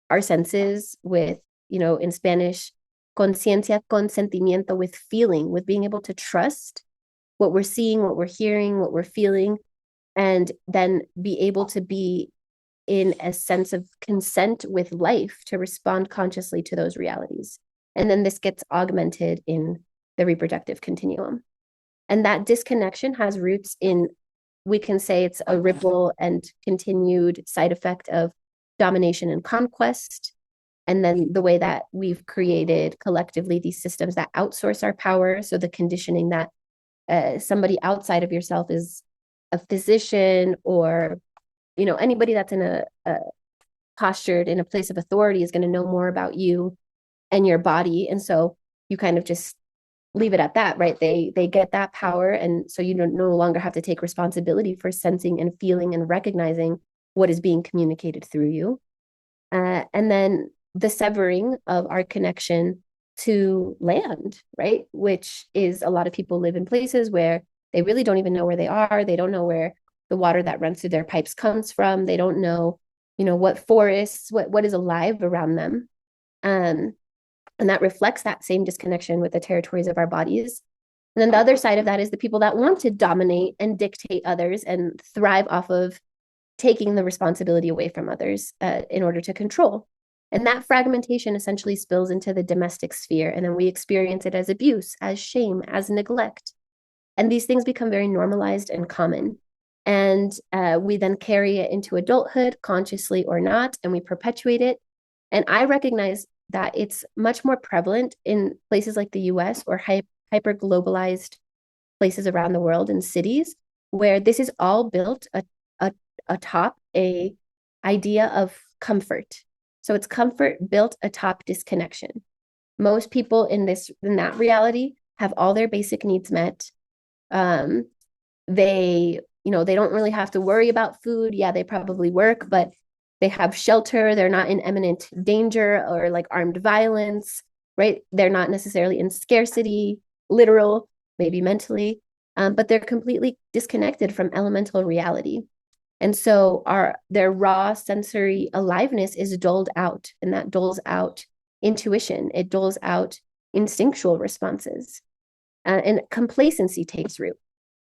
our senses, with, in Spanish, conciencia con sentimiento, with feeling, with being able to trust what we're seeing, what we're hearing, what we're feeling, and then be able to be in a sense of consent with life to respond consciously to those realities. And then this gets augmented in the reproductive continuum. And that disconnection has roots in we can say it's a ripple and continued side effect of domination and conquest. And then the way that we've created collectively these systems that outsource our power. So the conditioning that somebody outside of yourself is a physician, or anybody that's in a postured in a place of authority is going to know more about you and your body. And so you kind of just leave it at that, right? They get that power, and so you no longer have to take responsibility for sensing and feeling and recognizing what is being communicated through you. And then the severing of our connection to land, right? Which is, a lot of people live in places where they really don't even know where they are. They don't know where the water that runs through their pipes comes from. They don't know, what forests, what is alive around them. And that reflects that same disconnection with the territories of our bodies. And then the other side of that is the people that want to dominate and dictate others and thrive off of taking the responsibility away from others in order to control. And that fragmentation essentially spills into the domestic sphere. And then we experience it as abuse, as shame, as neglect. And these things become very normalized and common. And we then carry it into adulthood, consciously or not, and we perpetuate it. And I recognize that it's much more prevalent in places like the US or hyper globalized places around the world, in cities, where this is all built atop a idea of comfort. So it's comfort built atop disconnection. Most people in that reality have all their basic needs met. They don't really have to worry about food. Yeah, they probably work, but they have shelter. They're not in imminent danger or like armed violence, right? They're not necessarily in scarcity, literal, maybe mentally, but they're completely disconnected from elemental reality. And so their raw sensory aliveness is doled out, and that doles out intuition. It doles out instinctual responses, and complacency takes root,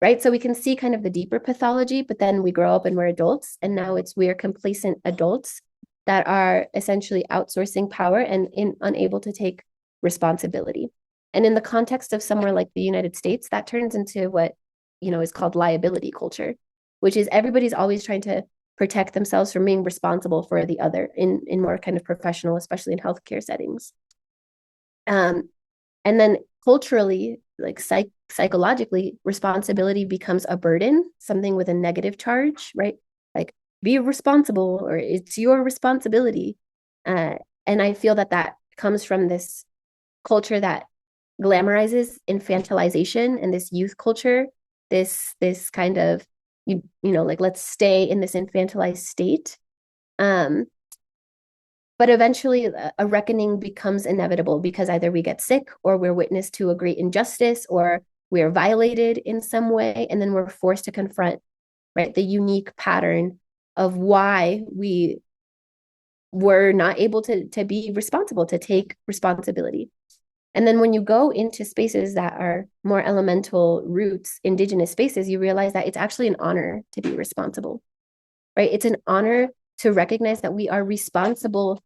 right? So we can see kind of the deeper pathology, but then we grow up and we're adults, and now we're complacent adults that are essentially outsourcing power and unable to take responsibility. And in the context of somewhere like the United States, that turns into what is called liability culture, which is everybody's always trying to protect themselves from being responsible for the other in more kind of professional, especially in healthcare settings. And then culturally, like psychologically, responsibility becomes a burden, something with a negative charge, right? Like, be responsible, or it's your responsibility. And I feel that comes from this culture that glamorizes infantilization, and this youth culture, this kind of like, let's stay in this infantilized state. But eventually a reckoning becomes inevitable, because either we get sick, or we're witness to a great injustice, or we're violated in some way, and then we're forced to confront, right, the unique pattern of why we were not able to be responsible, to take responsibility. And then when you go into spaces that are more elemental roots, indigenous spaces, you realize that it's actually an honor to be responsible, right? It's an honor to recognize that we are responsible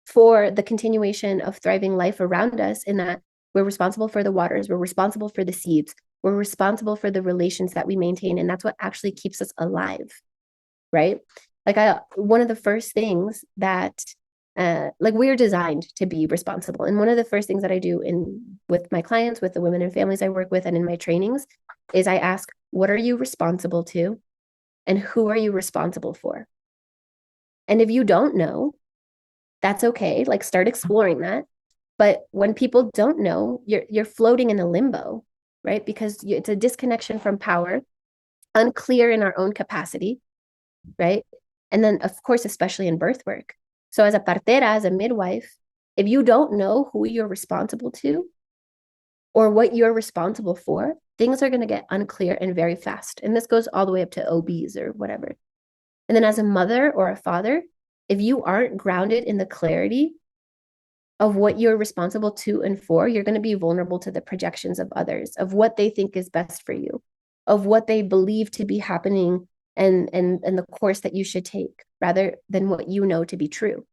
for the continuation of thriving life around us, in that we're responsible for the waters, we're responsible for the seeds, we're responsible for the relations that we maintain. And that's what actually keeps us alive, right? Like, one of the first things that like, we're designed to be responsible. And one of the first things that I do with my clients, with the women and families I work with, and in my trainings, is I ask, what are you responsible to? And who are you responsible for? And if you don't know, that's okay. Like, start exploring that. But when people don't know, you're floating in a limbo, right? Because it's a disconnection from power, unclear in our own capacity, right? And then, of course, especially in birth work. So as a partera, as a midwife, if you don't know who you're responsible to or what you're responsible for, things are going to get unclear and very fast. And this goes all the way up to OBs or whatever. And then as a mother or a father, if you aren't grounded in the clarity of what you're responsible to and for, you're going to be vulnerable to the projections of others, of what they think is best for you, of what they believe to be happening, and the course that you should take, rather than what you know to be true.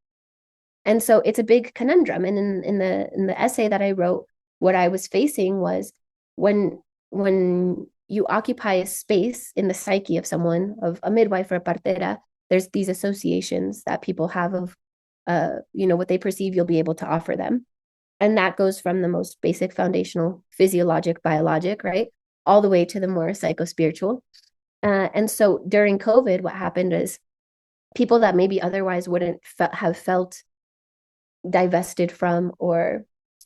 And so it's a big conundrum. And in the essay that I wrote, what I was facing was, when you occupy a space in the psyche of someone, of a midwife or a partera, there's these associations that people have of, what they perceive you'll be able to offer them. And that goes from the most basic foundational physiologic, biologic, right? All the way to the more psycho-spiritual. And so during COVID, what happened is people that maybe otherwise wouldn't have felt divested from or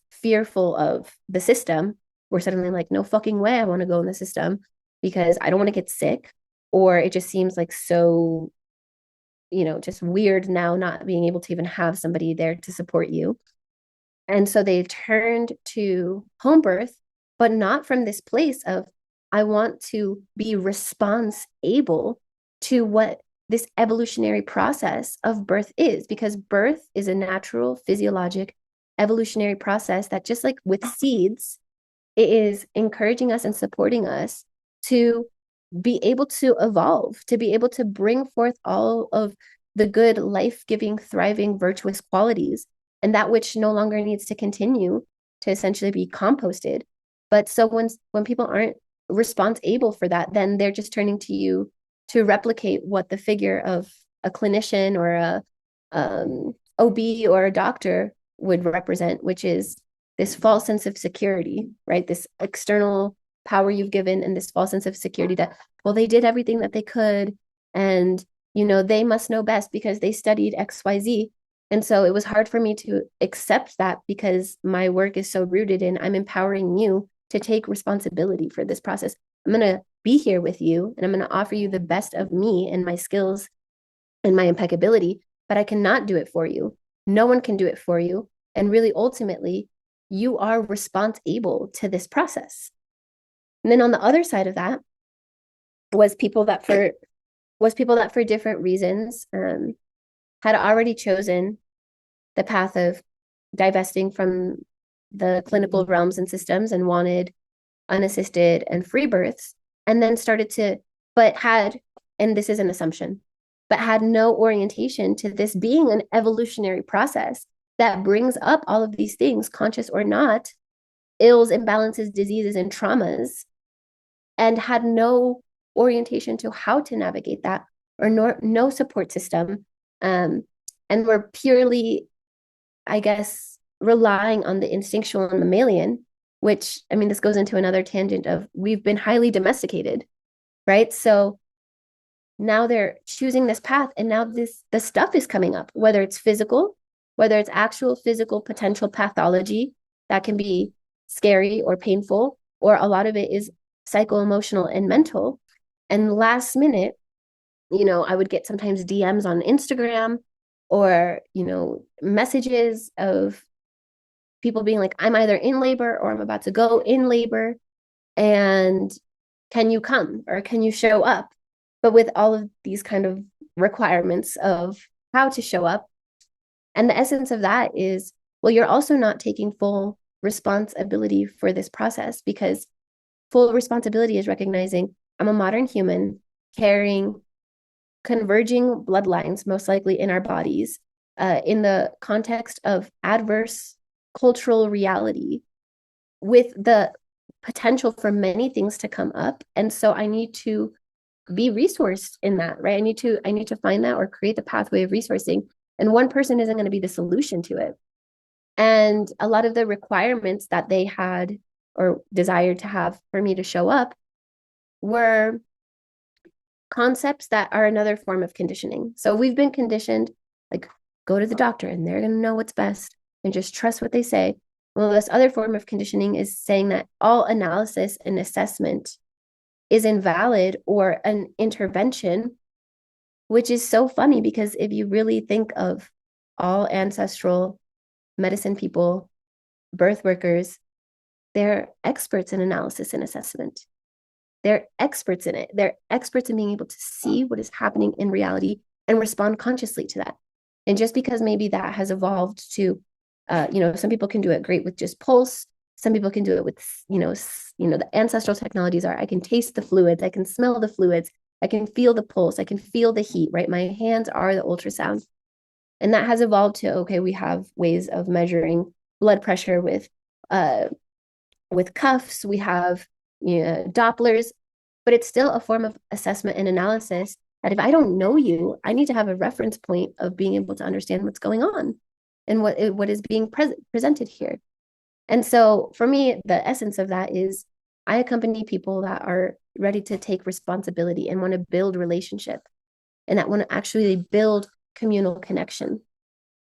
fearful of the system were suddenly like, no fucking way, I want to go in the system because I don't want to get sick. Or it just seems like so, just weird now not being able to even have somebody there to support you. And so they turned to home birth, but not from this place of, I want to be response able to what this evolutionary process of birth is, because birth is a natural, physiologic, evolutionary process that, just like with seeds, it is encouraging us and supporting us to be able to evolve, to be able to bring forth all of the good, life-giving, thriving, virtuous qualities, and that which no longer needs to continue to essentially be composted. But so when people aren't response able for that, then they're just turning to you to replicate what the figure of a clinician or a OB or a doctor would represent, which is this false sense of security, right? This external power you've given and this false sense of security that, well, they did everything that they could, and they must know best because they studied XYZ. And so it was hard for me to accept that, because my work is so rooted in, I'm empowering you to take responsibility for this process. I'm going to be here with you, and I'm going to offer you the best of me and my skills and my impeccability, but I cannot do it for you. No one can do it for you. And really, ultimately, you are response able to this process. And then on the other side of that was people that for different reasons had already chosen the path of divesting from the clinical realms and systems and wanted unassisted and free births, and then and this is an assumption, but had no orientation to this being an evolutionary process that brings up all of these things, conscious or not, ills, imbalances, diseases, and traumas, and had no orientation to how to navigate that, or no support system. And we're purely, I guess, relying on the instinctual and mammalian, which, I mean, this goes into another tangent of, we've been highly domesticated, right? So now they're choosing this path, and now the stuff is coming up, whether it's physical, whether it's actual physical potential pathology that can be scary or painful, or a lot of it is psycho-emotional and mental. And last minute, I would get sometimes DMs on Instagram or, messages of people being like, I'm either in labor or I'm about to go in labor, and can you come or can you show up? But with all of these kind of requirements of how to show up. And the essence of that is, well, you're also not taking full responsibility for this process, because full responsibility is recognizing I'm a modern human carrying converging bloodlines, most likely in our bodies, in the context of adverse cultural reality, with the potential for many things to come up. And so I need to be resourced in that, right? I need to find that or create the pathway of resourcing. And one person isn't going to be the solution to it. And a lot of the requirements that they had or desired to have for me to show up were concepts that are another form of conditioning. So we've been conditioned, like, go to the doctor and they're going to know what's best and just trust what they say. Well, this other form of conditioning is saying that all analysis and assessment is invalid or an intervention, which is so funny, because if you really think of all ancestral medicine people, birth workers, they're experts in analysis and assessment. They're experts in it. They're experts in being able to see what is happening in reality and respond consciously to that. And just because maybe that has evolved to, some people can do it great with just pulse. Some people can do it with, the ancestral technologies are, I can taste the fluids, I can smell the fluids, I can feel the pulse, I can feel the heat, right? My hands are the ultrasound. And that has evolved to, okay, we have ways of measuring blood pressure with cuffs. We have Dopplers. but it's still a form of assessment and analysis that if I don't know you, I need to have a reference point of being able to understand what's going on and what is being presented here. And so for me, the essence of that is I accompany people that are ready to take responsibility and want to build relationship and that want to actually build communal connection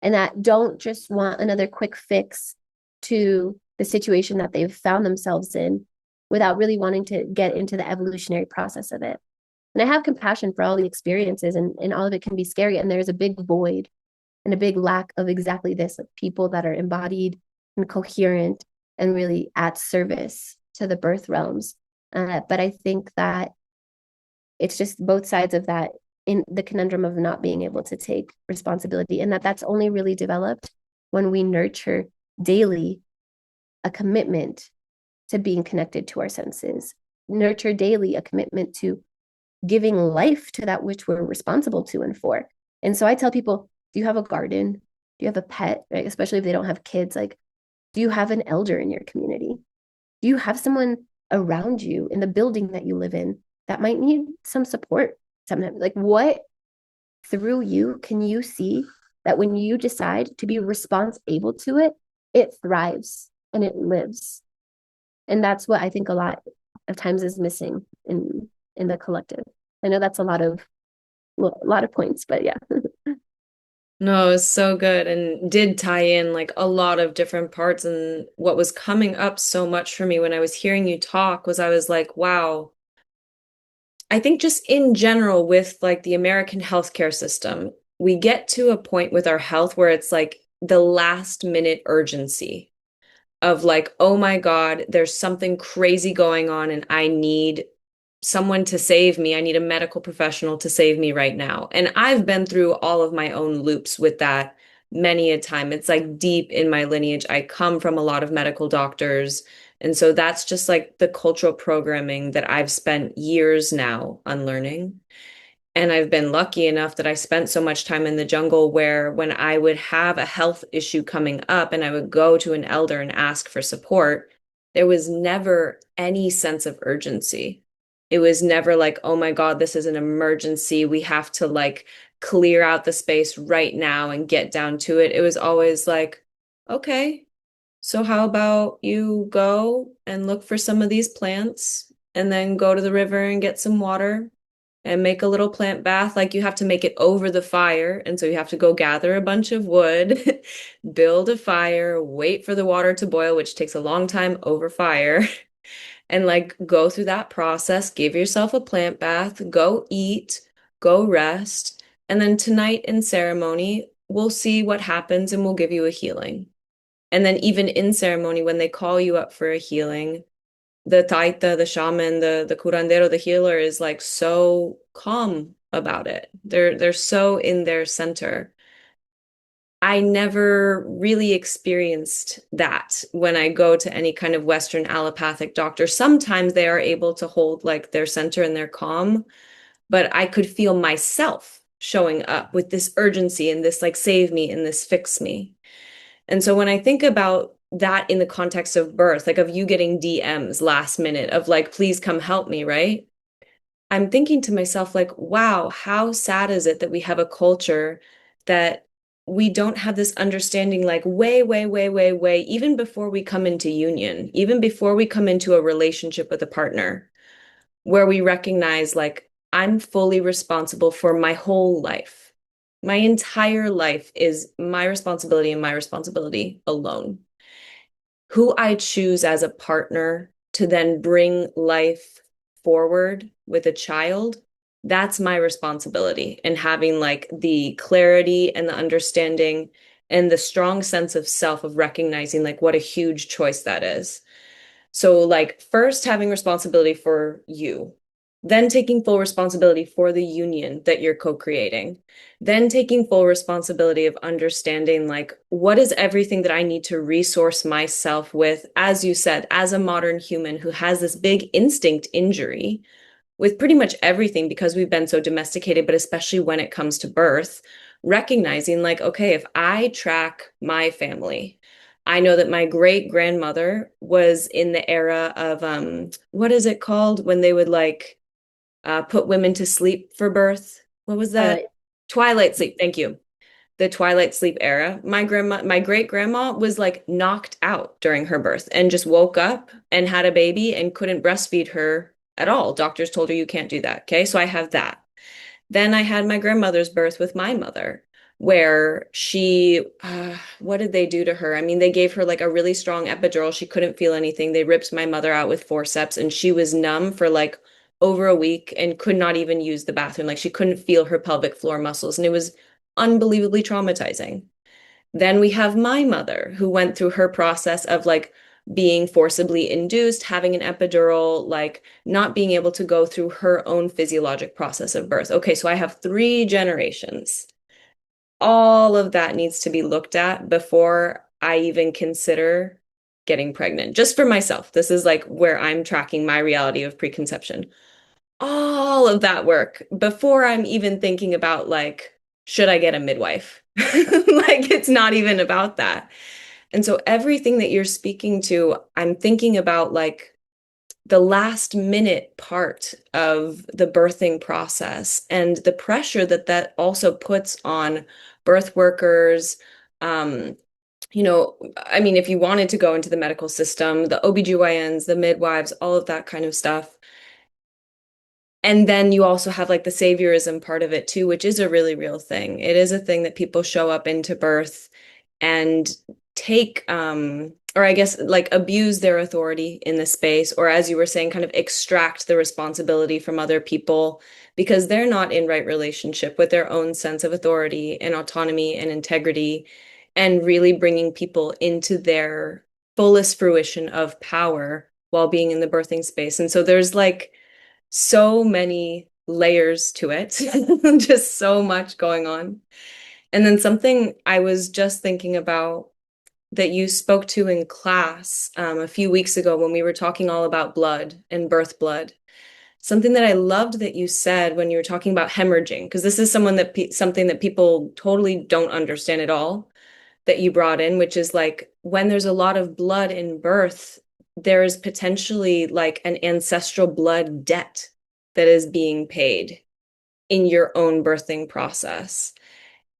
and that don't just want another quick fix to the situation that they've found themselves in without really wanting to get into the evolutionary process of it. And I have compassion for all the experiences, and all of it can be scary. And there's a big void and a big lack of exactly this, like people that are embodied and coherent and really at service to the birth realms. But I think that it's just both sides of that in the conundrum of not being able to take responsibility, and that's only really developed when we nurture daily a commitment to being connected to our senses, nurture daily a commitment to giving life to that which we're responsible to and for. And so I tell people, do you have a garden? Do you have a pet? Right? Especially if they don't have kids, like, do you have an elder in your community? Do you have someone around you in the building that you live in that might need some support sometimes? Like, what through you can you see that when you decide to be able to it, it thrives and it lives? And that's what I think a lot of times is missing in the collective. I know that's a lot of points, but yeah. No, it's so good and did tie in like a lot of different parts. And what was coming up so much for me when I was hearing you talk was I was like, wow, I think just in general with like the American healthcare system, we get to a point with our health where it's like the last minute urgency of like, oh my God, there's something crazy going on and I need someone to save me. I need a medical professional to save me right now. And I've been through all of my own loops with that many a time. It's like deep in my lineage. I come from a lot of medical doctors. And so that's just like the cultural programming that I've spent years now unlearning. And I've been lucky enough that I spent so much time in the jungle where when I would have a health issue coming up and I would go to an elder and ask for support, there was never any sense of urgency. It was never like, oh my God, this is an emergency. We have to like clear out the space right now and get down to it. It was always like, okay, so how about you go and look for some of these plants and then go to the river and get some water and make a little plant bath. Like you have to make it over the fire. And so you have to go gather a bunch of wood, build a fire, wait for the water to boil, which takes a long time over fire, and like go through that process, give yourself a plant bath, go eat, go rest. And then tonight in ceremony, we'll see what happens and we'll give you a healing. And then even in ceremony, when they call you up for a healing, the taita, the shaman, the curandero, the healer is like so calm about it. They're so in their center. I never really experienced that when I go to any kind of Western allopathic doctor. Sometimes they are able to hold like their center and their calm, but I could feel myself showing up with this urgency and this like save me and this fix me. And so when I think about that in the context of birth, like of you getting DMs last minute of like, please come help me, right? I'm thinking to myself, like, wow, how sad is it that we have a culture that we don't have this understanding, like, way, way, way, way, way, even before we come into union, even before we come into a relationship with a partner, where we recognize, like, I'm fully responsible for my whole life. My entire life is my responsibility and my responsibility alone. Who I choose as a partner to then bring life forward with a child, that's my responsibility. And having like the clarity and the understanding and the strong sense of self of recognizing like what a huge choice that is. So, like, first having responsibility for you, then taking full responsibility for the union that you're co-creating, then taking full responsibility of understanding, like, what is everything that I need to resource myself with, as you said, as a modern human who has this big instinct injury with pretty much everything because we've been so domesticated, but especially when it comes to birth, recognizing, like, okay, if I track my family, I know that my great grandmother was in the era of what is it called when they would like put women to sleep for birth. What was that? Twilight. Twilight sleep. Thank you. The twilight sleep era. My great grandma was like knocked out during her birth and just woke up and had a baby and couldn't breastfeed her at all. Doctors told her you can't do that. Okay. So I have that. Then I had my grandmother's birth with my mother, where what did they do to her? I mean, they gave her like a really strong epidural. She couldn't feel anything. They ripped my mother out with forceps, and she was numb for like over a week and could not even use the bathroom. Like she couldn't feel her pelvic floor muscles, and it was unbelievably traumatizing. Then we have my mother who went through her process of like being forcibly induced, having an epidural, like not being able to go through her own physiologic process of birth. Okay, so I have three generations. All of that needs to be looked at before I even consider getting pregnant, just for myself. This is like where I'm tracking my reality of preconception. All of that work before I'm even thinking about like, should I get a midwife? Like, it's not even about that. And so everything that you're speaking to, I'm thinking about like the last minute part of the birthing process and the pressure that that also puts on birth workers. Um, I mean, if you wanted to go into the medical system, the OBGYNs, the midwives, all of that kind of stuff. And then you also have like the saviorism part of it too, which is a really real thing. It is a thing that people show up into birth and take, or I guess like abuse their authority in the space, or as you were saying, kind of extract the responsibility from other people because they're not in right relationship with their own sense of authority and autonomy and integrity, and really bringing people into their fullest fruition of power while being in the birthing space. And so there's like, so many layers to it, just so much going on. And then something I was just thinking about that you spoke to in class a few weeks ago when we were talking all about blood and birth blood. Something that I loved that you said when you were talking about hemorrhaging, because this is something that people totally don't understand at all, that you brought in, which is like when there's a lot of blood in birth, there is potentially like an ancestral blood debt that is being paid in your own birthing process.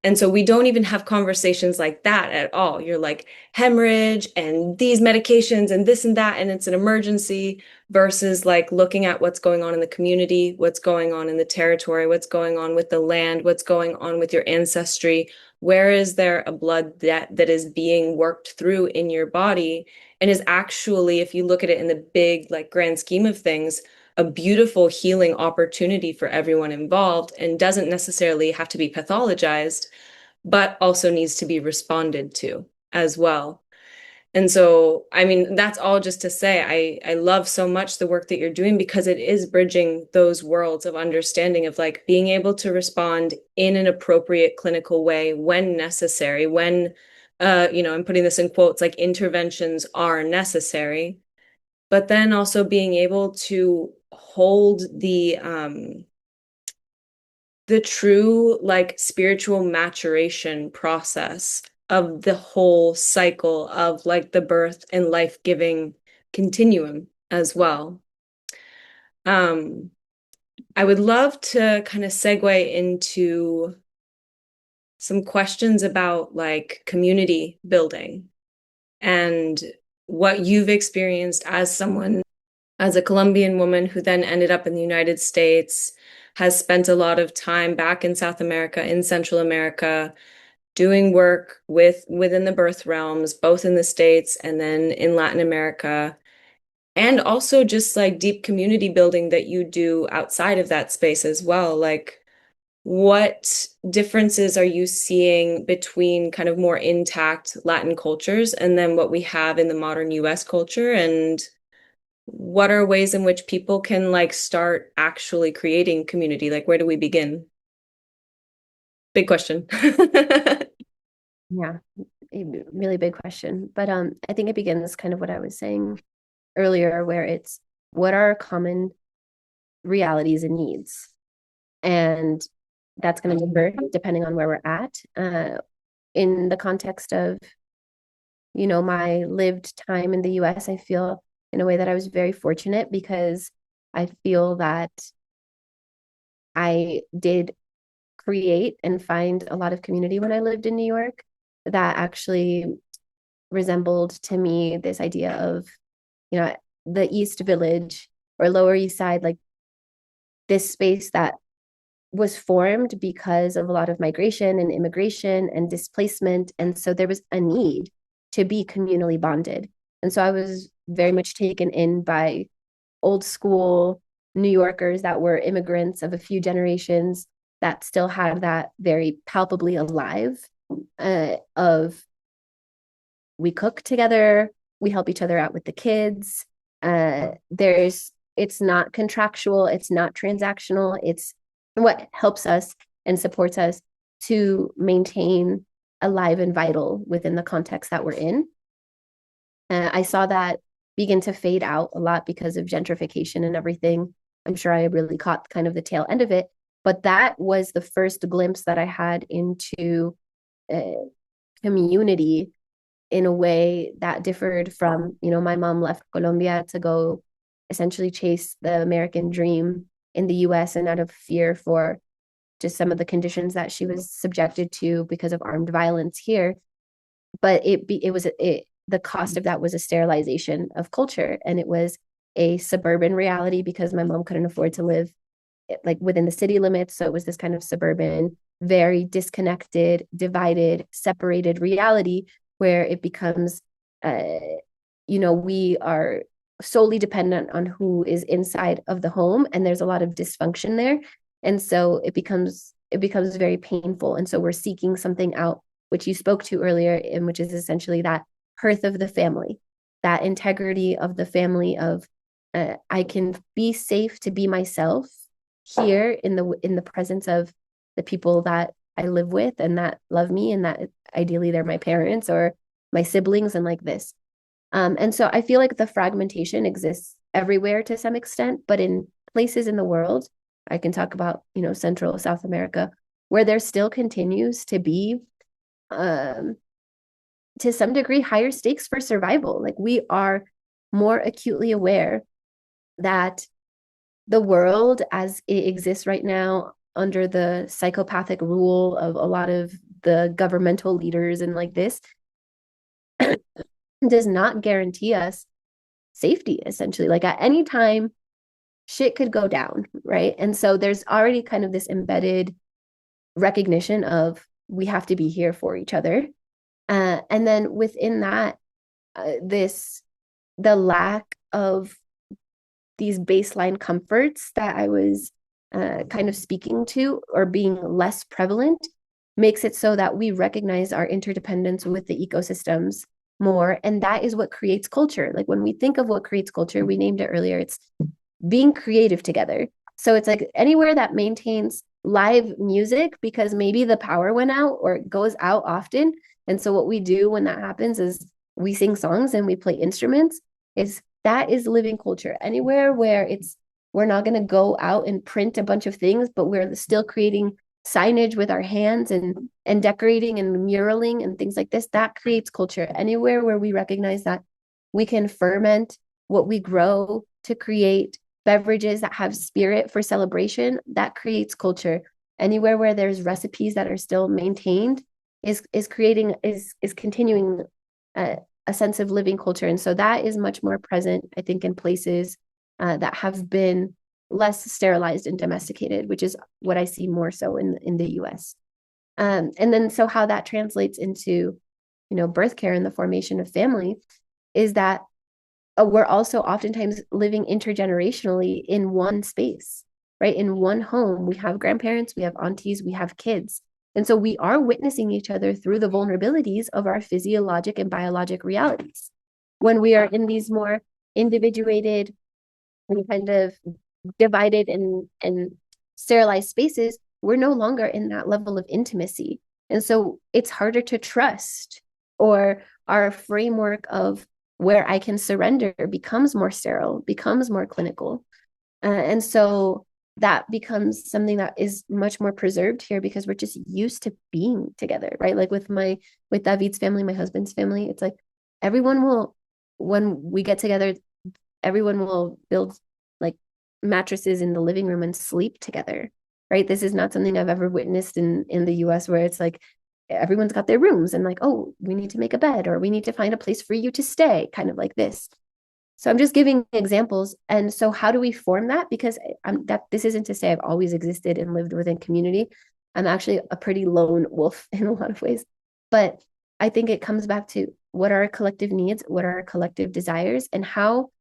And so we don't even have conversations like that at all. You're like hemorrhage and these medications and this and that, and it's an emergency versus like looking at what's going on in the community, what's going on in the territory, what's going on with the land, what's going on with your ancestry. Where is there a blood debt that is being worked through in your body and is actually, if you look at it in the big, like grand scheme of things, a beautiful healing opportunity for everyone involved and doesn't necessarily have to be pathologized, but also needs to be responded to as well. And so, I mean, that's all just to say I love so much the work that you're doing because it is bridging those worlds of understanding of like being able to respond in an appropriate clinical way when necessary, when I'm putting this in quotes, like interventions are necessary, but then also being able to hold the true like spiritual maturation process of the whole cycle of like the birth and life-giving continuum as well. Um, I would love to kind of segue into some questions about like community building and what you've experienced as someone, as a Colombian woman who then ended up in the United States, has spent a lot of time back in South America, in Central America, doing work within the birth realms, both in the States and then in Latin America, and also just like deep community building that you do outside of that space as well. Like, what differences are you seeing between kind of more intact Latin cultures and then what we have in the modern US culture? And what are ways in which people can like start actually creating community? Like, where do we begin? Big question. Yeah, a really big question. But I think it begins kind of what I was saying earlier, where it's what are common realities and needs. And that's going to differ depending on where we're at. In the context of, my lived time in the US, I feel in a way that I was very fortunate because I feel that I did create and find a lot of community when I lived in New York that actually resembled to me this idea of, you know, the East Village or Lower East Side, like this space that was formed because of a lot of migration and immigration and displacement. And so there was a need to be communally bonded. And so I was very much taken in by old school New Yorkers that were immigrants of a few generations that still had that very palpably alive of we cook together, we help each other out with the kids. It's not contractual, it's not transactional, it's what helps us and supports us to maintain alive and vital within the context that we're in. I saw that begin to fade out a lot because of gentrification and everything. I'm sure I really caught kind of the tail end of it, but that was the first glimpse that I had into community in a way that differed from, my mom left Colombia to go essentially chase the American dream in the US, and out of fear for just some of the conditions that she was subjected to because of armed violence here. But the cost of that was a sterilization of culture, and it was a suburban reality because my mom couldn't afford to live like within the city limits. So it was this kind of suburban, very disconnected, divided, separated reality where it becomes, we are solely dependent on who is inside of the home, and there's a lot of dysfunction there. And so it becomes very painful. And so we're seeking something out, which you spoke to earlier, and which is essentially that hearth of the family, that integrity of the family of I can be safe to be myself here in the presence of the people that I live with and that love me, and that ideally they're my parents or my siblings and like this. And so I feel like the fragmentation exists everywhere to some extent, but in places in the world, I can talk about, Central South America, where there still continues to be, to some degree, higher stakes for survival. Like we are more acutely aware that the world as it exists right now under the psychopathic rule of a lot of the governmental leaders and like this does not guarantee us safety, essentially. Like at any time, shit could go down, right? And so there's already kind of this embedded recognition of we have to be here for each other. And then within that, the lack of these baseline comforts that I was kind of speaking to or being less prevalent makes it so that we recognize our interdependence with the ecosystems more. And that is what creates culture. Like when we think of what creates culture, we named it earlier, it's being creative together. So it's like anywhere that maintains live music because maybe the power went out or it goes out often. And so what we do when that happens is we sing songs and we play instruments. That is living culture. Anywhere where we're not going to go out and print a bunch of things, but we're still creating signage with our hands and decorating and muraling and things like this, that creates culture. Anywhere where we recognize that we can ferment what we grow to create beverages that have spirit for celebration, that creates culture. Anywhere where there's recipes that are still maintained is continuing a sense of living culture. And so that is much more present, I think, in places that have been less sterilized and domesticated, which is what I see more so in the US. And then so how that translates into, birth care and the formation of family is that we're also oftentimes living intergenerationally in one space, right? In one home, we have grandparents, we have aunties, we have kids. And so we are witnessing each other through the vulnerabilities of our physiologic and biologic realities. When we are in these more individuated and kind of divided and sterilized spaces, we're no longer in that level of intimacy. And so it's harder to trust, or our framework of where I can surrender becomes more sterile, becomes more clinical. And so that becomes something that is much more preserved here because we're just used to being together, right? Like with David's family, my husband's family, it's like when we get together, everyone will build like mattresses in the living room and sleep together. right? This is not something I've ever witnessed in the US where it's like everyone's got their rooms and like, oh, we need to make a bed or we need to find a place for you to stay, kind of like this. So I'm just giving examples. And so how do we form that? Because this isn't to say I've always existed and lived within community. I'm actually a pretty lone wolf in a lot of ways. But I think it comes back to what are our collective needs, what are our collective desires, and how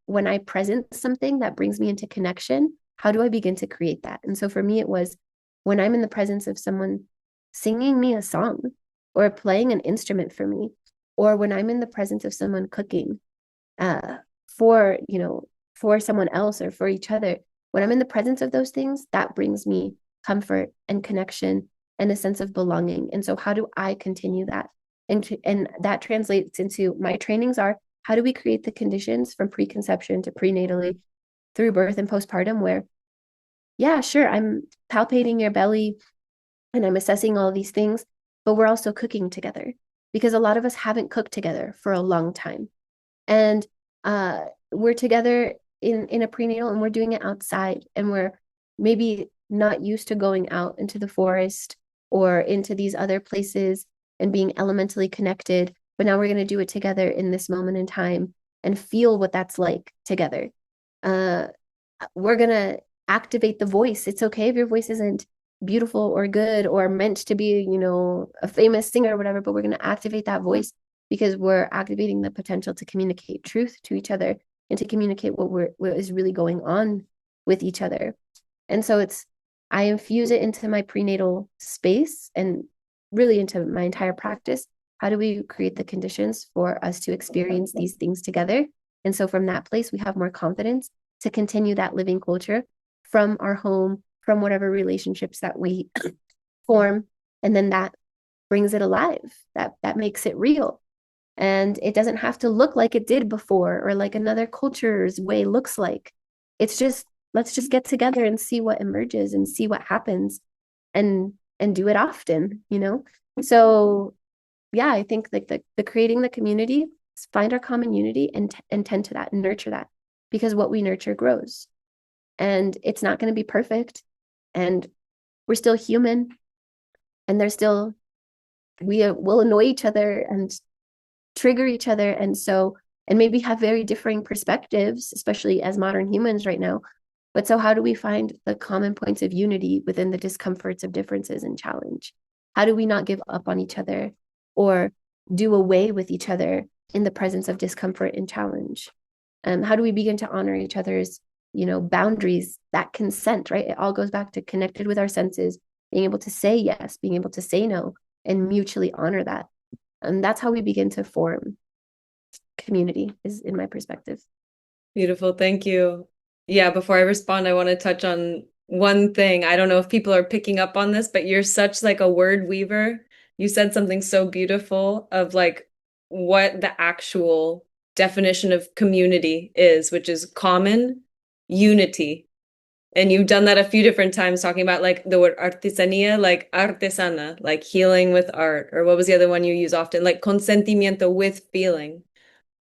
when I present something that brings me into connection, how do I begin to create that? And so for me, it was when I'm in the presence of someone singing me a song or playing an instrument for me, or when I'm in the presence of someone cooking uh, for someone else or for each other, when I'm in the presence of those things, that brings me comfort and connection and a sense of belonging. And so how do I continue that? And that translates into my trainings are how do we create the conditions from preconception to prenatally through birth and postpartum where, yeah, sure, I'm palpating your belly and I'm assessing all these things, but we're also cooking together because a lot of us haven't cooked together for a long time. And we're together in a prenatal and we're doing it outside and we're maybe not used to going out into the forest or into these other places and being elementally connected, but now we're going to do it together in this moment in time and feel what that's like together. uh, we're going to activate the voice. It's okay if your voice isn't beautiful or good or meant to be, a famous singer or whatever, but we're going to activate that voice because we're activating the potential to communicate truth to each other and to communicate what is really going on with each other. And so I infuse it into my prenatal space and really into my entire practice. How do we create the conditions for us to experience these things together? And so from that place, we have more confidence to continue that living culture from our home, from whatever relationships that we form. And then that brings it alive, that makes it real. And it doesn't have to look like it did before or like another culture's way looks like. It's just, let's just get together and see what emerges and see what happens and do it often. So yeah, I think like the creating the community, find our common unity and tend to that and nurture that because what we nurture grows. And it's not going to be perfect. And we're still human and we will annoy each other and trigger each other. And maybe have very differing perspectives, especially as modern humans right now. But so how do we find the common points of unity within the discomforts of differences and challenge? How do we not give up on each other or do away with each other in the presence of discomfort and challenge? How do we begin to honor each other's, boundaries, that consent, right? It all goes back to connected with our senses, being able to say yes, being able to say no, and mutually honor that. And that's how we begin to form community, is in my perspective. Beautiful. Thank you. Yeah, before I respond, I want to touch on one thing. I don't know if people are picking up on this, but you're such like a word weaver. You said something so beautiful of like what the actual definition of community is, which is common unity. And you've done that a few different times talking about like the word artesanía, like artesana, like healing with art, or what was the other one you use often? Like consentimiento with feeling.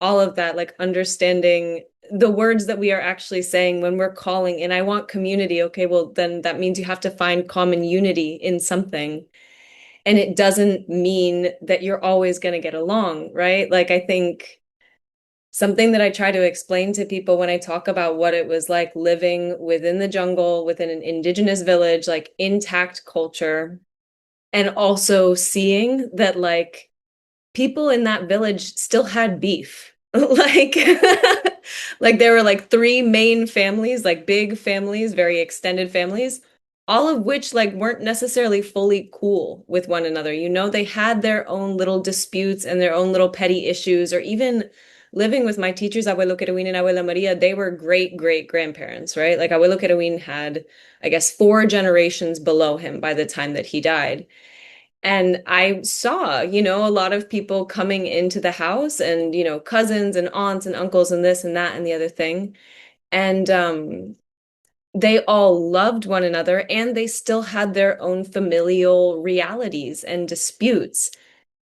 All of that, like understanding the words that we are actually saying when we're calling in, I want community. Okay, well, then that means you have to find common unity in something. And it doesn't mean that you're always going to get along, right? Like, I think something that I try to explain to people when I talk about what it was like living within the jungle, within an indigenous village, like intact culture, and also seeing that, like, people in that village still had beef. Like, like there were like three main families, like big families, very extended families, all of which like weren't necessarily fully cool with one another. They had their own little disputes and their own little petty issues, or even living with my teachers, Abuelo Kerouin and Abuela Maria, they were great great grandparents, right? Like Abuelo Kerouin had, I guess, four generations below him by the time that he died. And I saw, a lot of people coming into the house and, cousins and aunts and uncles and this and that and the other thing. And they all loved one another and they still had their own familial realities and disputes.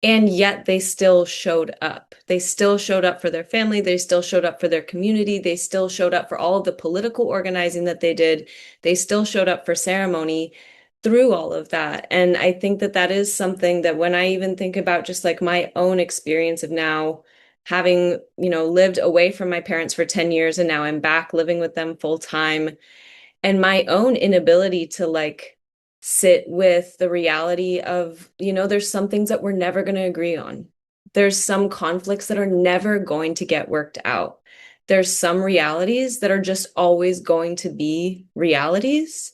And yet they still showed up. They still showed up for their family. They still showed up for their community. They still showed up for all of the political organizing that they did. They still showed up for ceremony through all of that. And I think that that is something that when I even think about just like my own experience of now having, lived away from my parents for 10 years and now I'm back living with them full time, and my own inability to like sit with the reality of, there's some things that we're never going to agree on. There's some conflicts that are never going to get worked out. There's some realities that are just always going to be realities.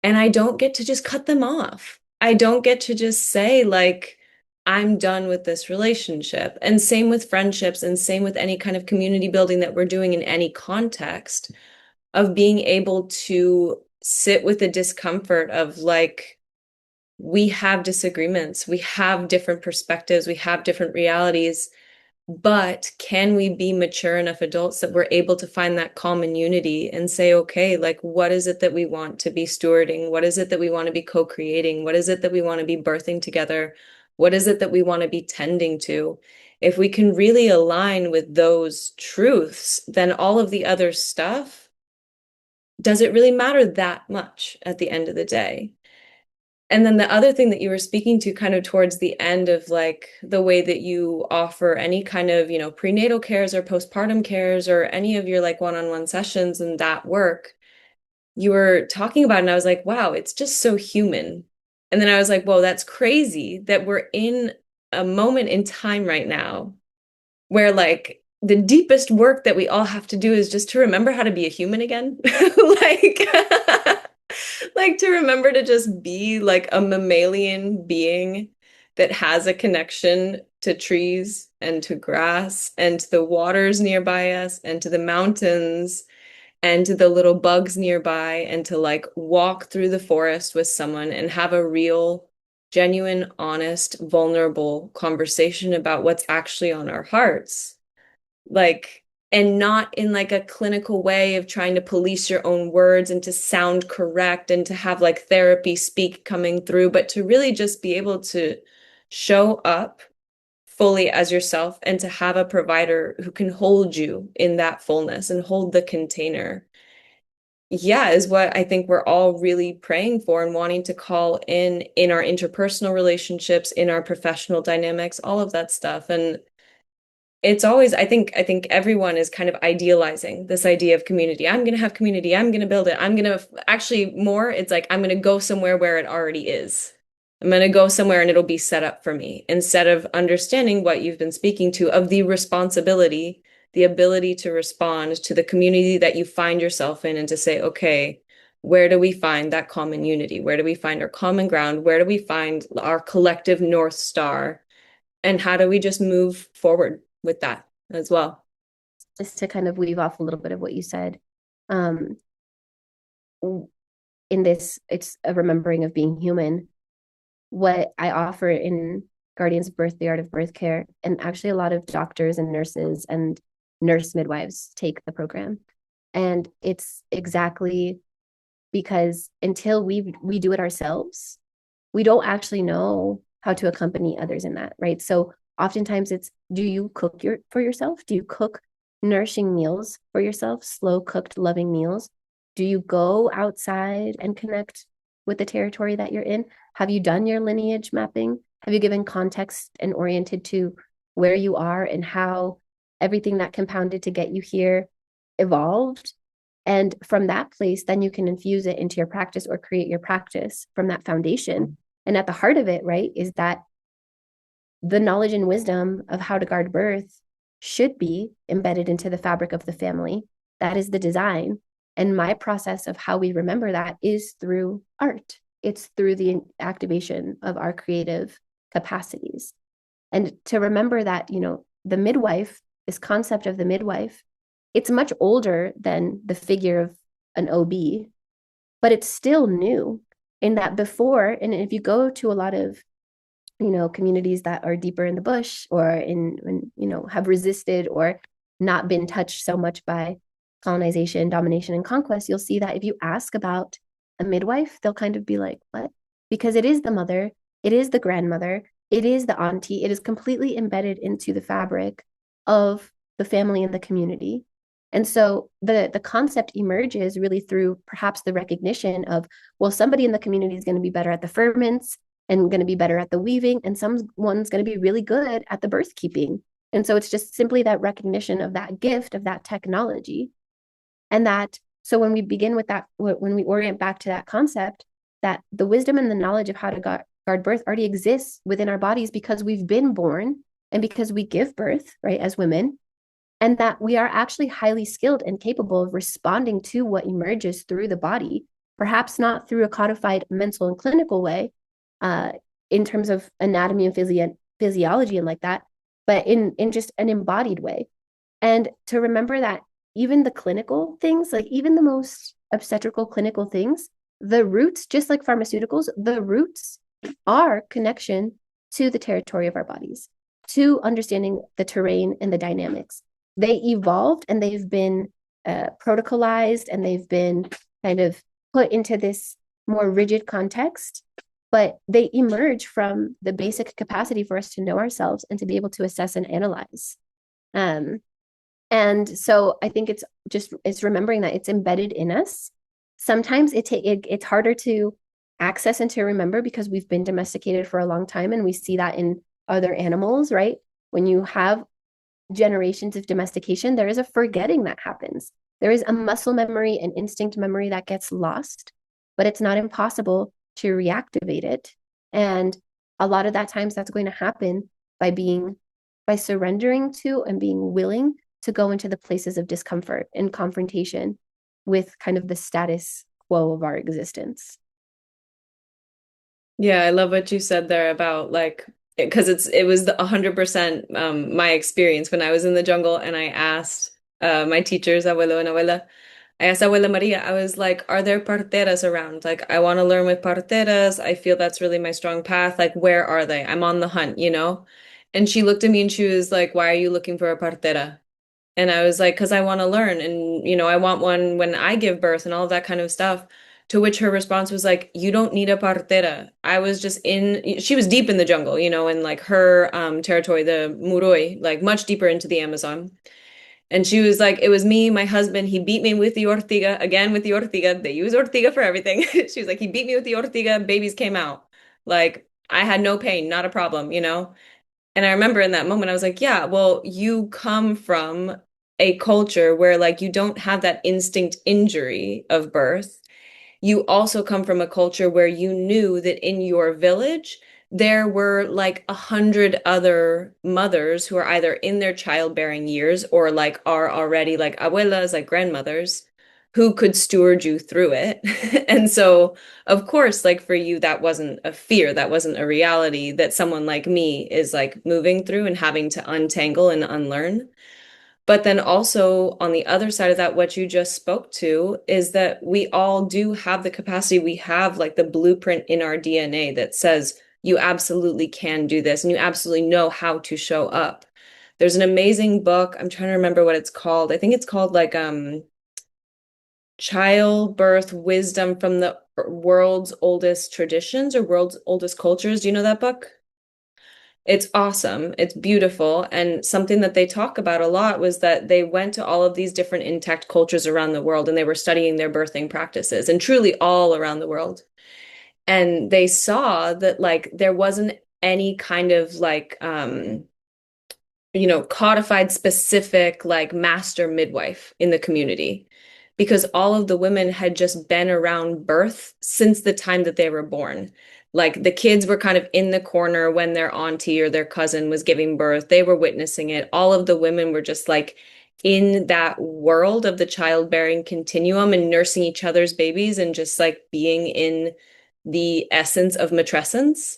And I don't get to just cut them off. I don't get to just say, like, I'm done with this relationship. And same with friendships, and same with any kind of community building that we're doing in any context, of being able to sit with the discomfort of like, we have disagreements, we have different perspectives, we have different realities, but can we be mature enough adults that we're able to find that common unity and say, okay, like, what is it that we want to be stewarding? What is it that we want to be co-creating? What is it that we want to be birthing together? What is it that we want to be tending to? If we can really align with those truths, then all of the other stuff, does it really matter that much at the end of the day? And then the other thing that you were speaking to kind of towards the end of like the way that you offer any kind of, prenatal cares or postpartum cares or any of your like one-on-one sessions and that work you were talking about, and I was like, wow, it's just so human. And then I was like, whoa, that's crazy that we're in a moment in time right now where like the deepest work that we all have to do is just to remember how to be a human again. Like, like to remember to just be like a mammalian being that has a connection to trees and to grass and to the waters nearby us and to the mountains and to the little bugs nearby, and to like walk through the forest with someone and have a real, genuine, honest, vulnerable conversation about what's actually on our hearts. Like, and not in like a clinical way of trying to police your own words and to sound correct and to have like therapy speak coming through, but to really just be able to show up fully as yourself and to have a provider who can hold you in that fullness and hold the container. Yeah, is what I think we're all really praying for and wanting to call in our interpersonal relationships, in our professional dynamics, all of that stuff. And it's always, I think everyone is kind of idealizing this idea of community. I'm going to have community. I'm going to build it. I'm going to actually more, it's like I'm going to go somewhere where it already is. I'm going to go somewhere and it'll be set up for me, instead of understanding what you've been speaking to of the responsibility, the ability to respond to the community that you find yourself in and to say, okay, where do we find that common unity? Where do we find our common ground? Where do we find our collective North Star? And how do we just move forward with that as well? Just to kind of weave off a little bit of what you said, um, in this, it's a remembering of being human. What I offer in Guardians of Birth, the Art of Birth Care, and actually a lot of doctors and nurses and nurse midwives take the program. And it's exactly because until we do it ourselves, we don't actually know how to accompany others in that, right? So oftentimes it's, do you cook for yourself? Do you cook nourishing meals for yourself, slow cooked, loving meals? Do you go outside and connect with the territory that you're in? Have you done your lineage mapping? Have you given context and oriented to where you are and how everything that compounded to get you here evolved? And from that place, then you can infuse it into your practice or create your practice from that foundation. And at the heart of it, right, is that the knowledge and wisdom of how to guard birth should be embedded into the fabric of the family. That is the design. And my process of how we remember that is through art. It's through the activation of our creative capacities. And to remember that, the midwife, this concept of the midwife, it's much older than the figure of an OB, but it's still new in that before, and if you go to a lot of, communities that are deeper in the bush or have resisted or not been touched so much by colonization, domination, and conquest, you'll see that if you ask about a midwife, they'll kind of be like, what? Because it is the mother, it is the grandmother, It is the auntie. It is completely embedded into the fabric of the family and the community. And so the concept emerges really through perhaps the recognition of, well, somebody in the community is going to be better at the ferments and going to be better at the weaving, and someone's going to be really good at the birth keeping. And so it's just simply that recognition of that gift, of that technology. And that, so when we begin with that, when we orient back to that concept, that the wisdom and the knowledge of how to guard birth already exists within our bodies because we've been born and because we give birth, right, as women, and that we are actually highly skilled and capable of responding to what emerges through the body, perhaps not through a codified mental and clinical way, in terms of anatomy and physiology and like that, but in just an embodied way. And to remember that even the clinical things, like even the most obstetrical clinical things, the roots, just like pharmaceuticals, the roots are connection to the territory of our bodies, to understanding the terrain and the dynamics. They evolved and they've been protocolized and they've been kind of put into this more rigid context, but they emerge from the basic capacity for us to know ourselves and to be able to assess and analyze. And so I think it's remembering that it's embedded in us. Sometimes it's harder to access and to remember because we've been domesticated for a long time, and we see that in other animals, right? When you have generations of domestication, there is a forgetting that happens. There is a muscle memory and instinct memory that gets lost, but it's not impossible to reactivate it. And a lot of that times that's going to happen by surrendering to and being willing to go into the places of discomfort and confrontation with kind of the status quo of our existence. Yeah, I love what you said there about like because it was the 100% my experience when I was in the jungle and I asked my teachers, abuelo and abuela, I asked Abuela Maria, I was like, are there parteras around? Like, I want to learn with parteras. I feel that's really my strong path. Like, where are they? I'm on the hunt, you know? And she looked at me and she was like, why are you looking for a partera? And I was like, because I want to learn. And, you know, I want one when I give birth and all of that kind of stuff. To which her response was like, you don't need a partera. I was just she was deep in the jungle, you know, in like her territory, the Muroi, like much deeper into the Amazon. And she was like, it was me, my husband. He beat me with the ortiga, again with the ortiga. They use ortiga for everything. She was like, he beat me with the ortiga, babies came out. Like, I had no pain, not a problem, you know? And I remember in that moment, I was like, yeah, well, you come from a culture where like you don't have that instinct injury of birth. You also come from a culture where you knew that in your village, there were like 100 other mothers who are either in their childbearing years or like are already like abuelas, like grandmothers, who could steward you through it. And so, of course, like for you, that wasn't a fear, that wasn't a reality that someone like me is like moving through and having to untangle and unlearn. But then also on the other side of that, what you just spoke to is that we all do have the capacity. We have like the blueprint in our DNA that says you absolutely can do this and you absolutely know how to show up. There's an amazing book. I'm trying to remember what it's called. I think it's called like Childbirth Wisdom from the World's Oldest Traditions or World's Oldest Cultures. Do you know that book? It's awesome. It's beautiful. And something that they talk about a lot was that they went to all of these different intact cultures around the world and they were studying their birthing practices and truly all around the world. And they saw that like there wasn't any kind of like you know, codified specific like master midwife in the community because all of the women had just been around birth since the time that they were born. Like the kids were kind of in the corner when their auntie or their cousin was giving birth. They were witnessing it. All of the women were just like in that world of the childbearing continuum and nursing each other's babies and just like being in the essence of matrescence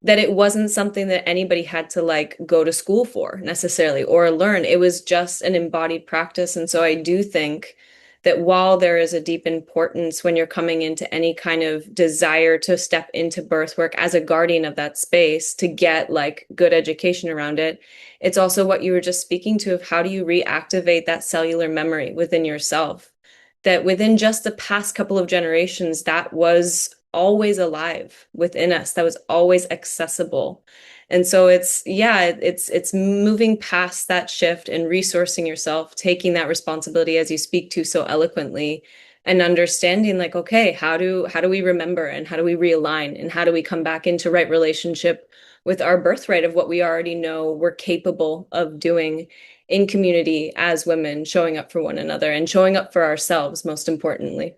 that it wasn't something that anybody had to like go to school for necessarily or learn. It was just an embodied practice. And so I do think that while there is a deep importance when you're coming into any kind of desire to step into birth work as a guardian of that space to get like good education around it, it's also what you were just speaking to of how do you reactivate that cellular memory within yourself? That within just the past couple of generations, that was always alive within us, that was always accessible. And so it's moving past that shift and resourcing yourself, taking that responsibility as you speak to so eloquently, and understanding like, okay, how do we remember, and how do we realign, and how do we come back into right relationship with our birthright of what we already know we're capable of doing in community as women, showing up for one another and showing up for ourselves, most importantly.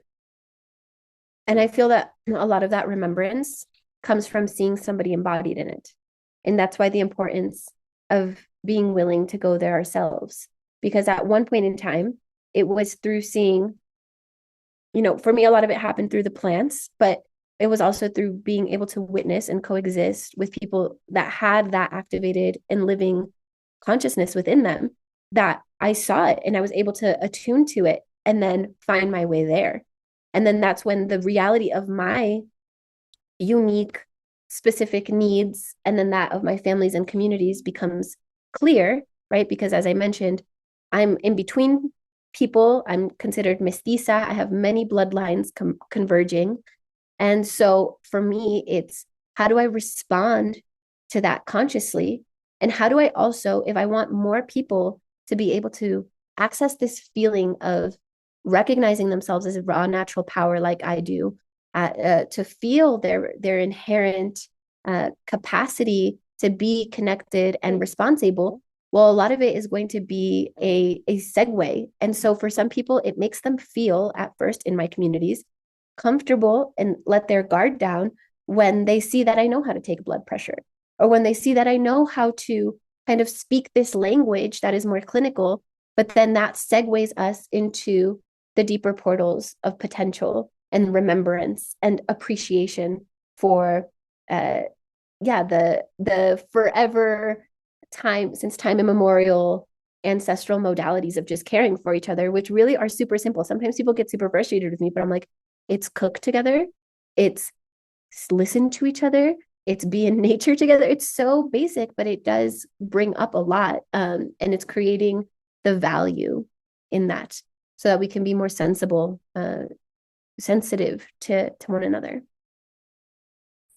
And I feel that a lot of that remembrance comes from seeing somebody embodied in it. And that's why the importance of being willing to go there ourselves. Because at one point in time, it was through seeing, for me, a lot of it happened through the plants, but it was also through being able to witness and coexist with people that had that activated and living consciousness within them, that I saw it and I was able to attune to it and then find my way there. And then that's when the reality of my unique, specific needs and then that of my families and communities becomes clear, right? Because as I mentioned, I'm in between people. I'm considered mestiza. I have many bloodlines converging. And so for me, it's how do I respond to that consciously? And how do I also, if I want more people to be able to access this feeling of recognizing themselves as a raw natural power like I do, to feel their inherent capacity to be connected and responsible, well, a lot of it is going to be a segue. And so for some people, it makes them feel at first in my communities comfortable and let their guard down when they see that I know how to take blood pressure, or when they see that I know how to kind of speak this language that is more clinical, but then that segues us into the deeper portals of potential and remembrance and appreciation for the forever time, since time immemorial, ancestral modalities of just caring for each other, which really are super simple. Sometimes people get super frustrated with me, but I'm like, it's cook together, it's listen to each other, it's be in nature together. It's so basic, but it does bring up a lot, and it's creating the value in that so that we can be more sensitive to one another.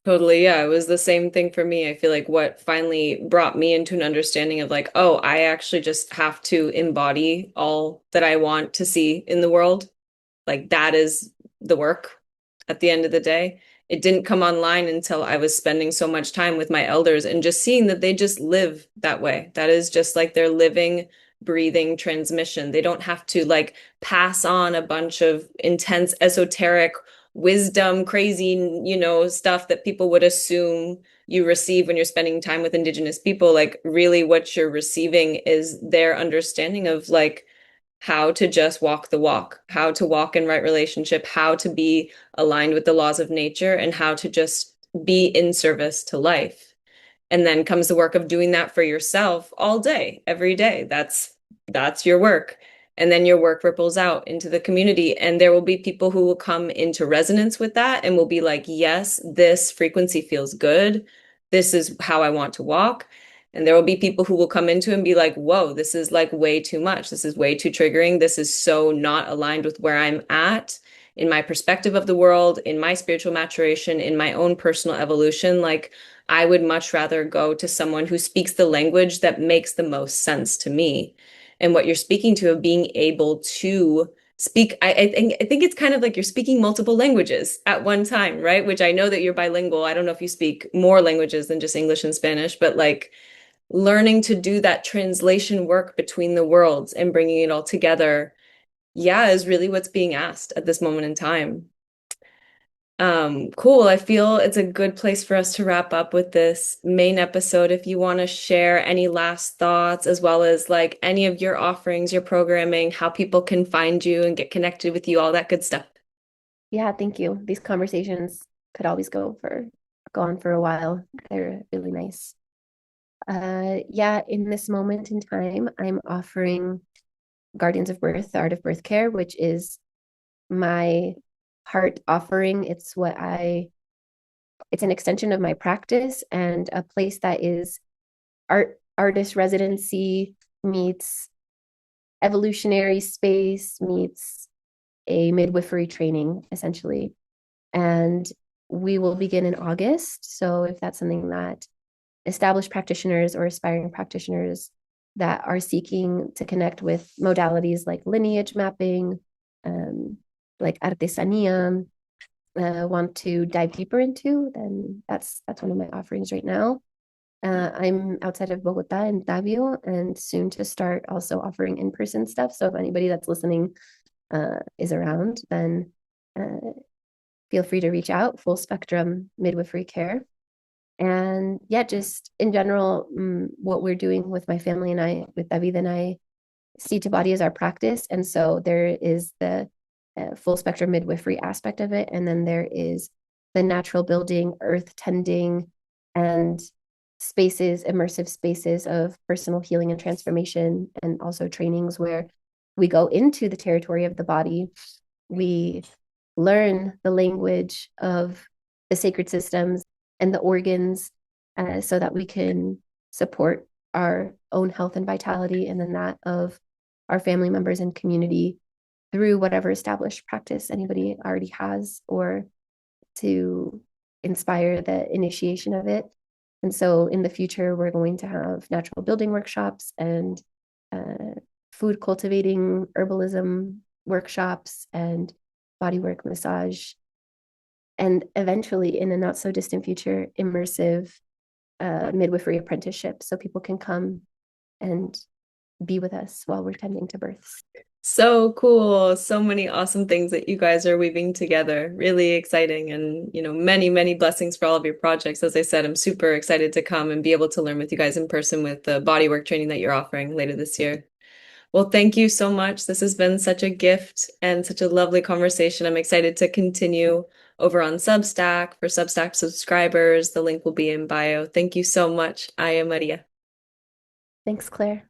Totally. Yeah. It was the same thing for me. I feel like what finally brought me into an understanding of like, oh, I actually just have to embody all that I want to see in the world. Like that is the work at the end of the day. It didn't come online until I was spending so much time with my elders and just seeing that they just live that way. That is just like their living, breathing transmission. They don't have to like pass on a bunch of intense esoteric wisdom, crazy, stuff that people would assume you receive when you're spending time with Indigenous people. Like really what you're receiving is their understanding of like how to just walk the walk, how to walk in right relationship, how to be aligned with the laws of nature, and how to just be in service to life. And then comes the work of doing that for yourself all day, every day. That's your work. And then your work ripples out into the community. And there will be people who will come into resonance with that and will be like, yes, this frequency feels good. This is how I want to walk. And there will be people who will come into and be like, whoa, this is like way too much. This is way too triggering. This is so not aligned with where I'm at in my perspective of the world, in my spiritual maturation, in my own personal evolution. Like, I would much rather go to someone who speaks the language that makes the most sense to me. And what you're speaking to of being able to speak, I think it's kind of like you're speaking multiple languages at one time, right? Which I know that you're bilingual. I don't know if you speak more languages than just English and Spanish, but like learning to do that translation work between the worlds and bringing it all together, yeah, is really what's being asked at this moment in time. Cool. I feel it's a good place for us to wrap up with this main episode. If you want to share any last thoughts, as well as like any of your offerings, your programming, how people can find you and get connected with you, all that good stuff. Yeah, thank you. These conversations could always go on for a while. They're really nice. Yeah, in this moment in time, I'm offering Guardians of Birth, the Art of Birth Care, which is my heart offering. It's an extension of my practice and a place that is artist residency meets evolutionary space meets a midwifery training, essentially. And we will begin in August. So if that's something that established practitioners or aspiring practitioners that are seeking to connect with modalities like lineage mapping, like artesanía, want to dive deeper into, then that's one of my offerings right now. I'm outside of Bogota in Tabio, and soon to start also offering in-person stuff. So if anybody that's listening is around, then feel free to reach out. Full spectrum midwifery care. And yeah, just in general, what we're doing with my family and I, with David and I, seed to body is our practice. And so there is the full spectrum midwifery aspect of it. And then there is the natural building, earth tending, and spaces, immersive spaces of personal healing and transformation, and also trainings where we go into the territory of the body. We learn the language of the sacred systems and the organs so that we can support our own health and vitality, and then that of our family members and community through whatever established practice anybody already has, or to inspire the initiation of it. And so in the future, we're going to have natural building workshops and food cultivating herbalism workshops and bodywork massage, and eventually in a not so distant future, immersive midwifery apprenticeship, so people can come and be with us while we're tending to births. So cool. So many awesome things that you guys are weaving together. Really exciting, and, many, many blessings for all of your projects. As I said, I'm super excited to come and be able to learn with you guys in person with the bodywork training that you're offering later this year. Well, thank you so much. This has been such a gift and such a lovely conversation. I'm excited to continue over on Substack. For Substack subscribers, the link will be in bio. Thank you so much. I am Maria. Thanks, Claire.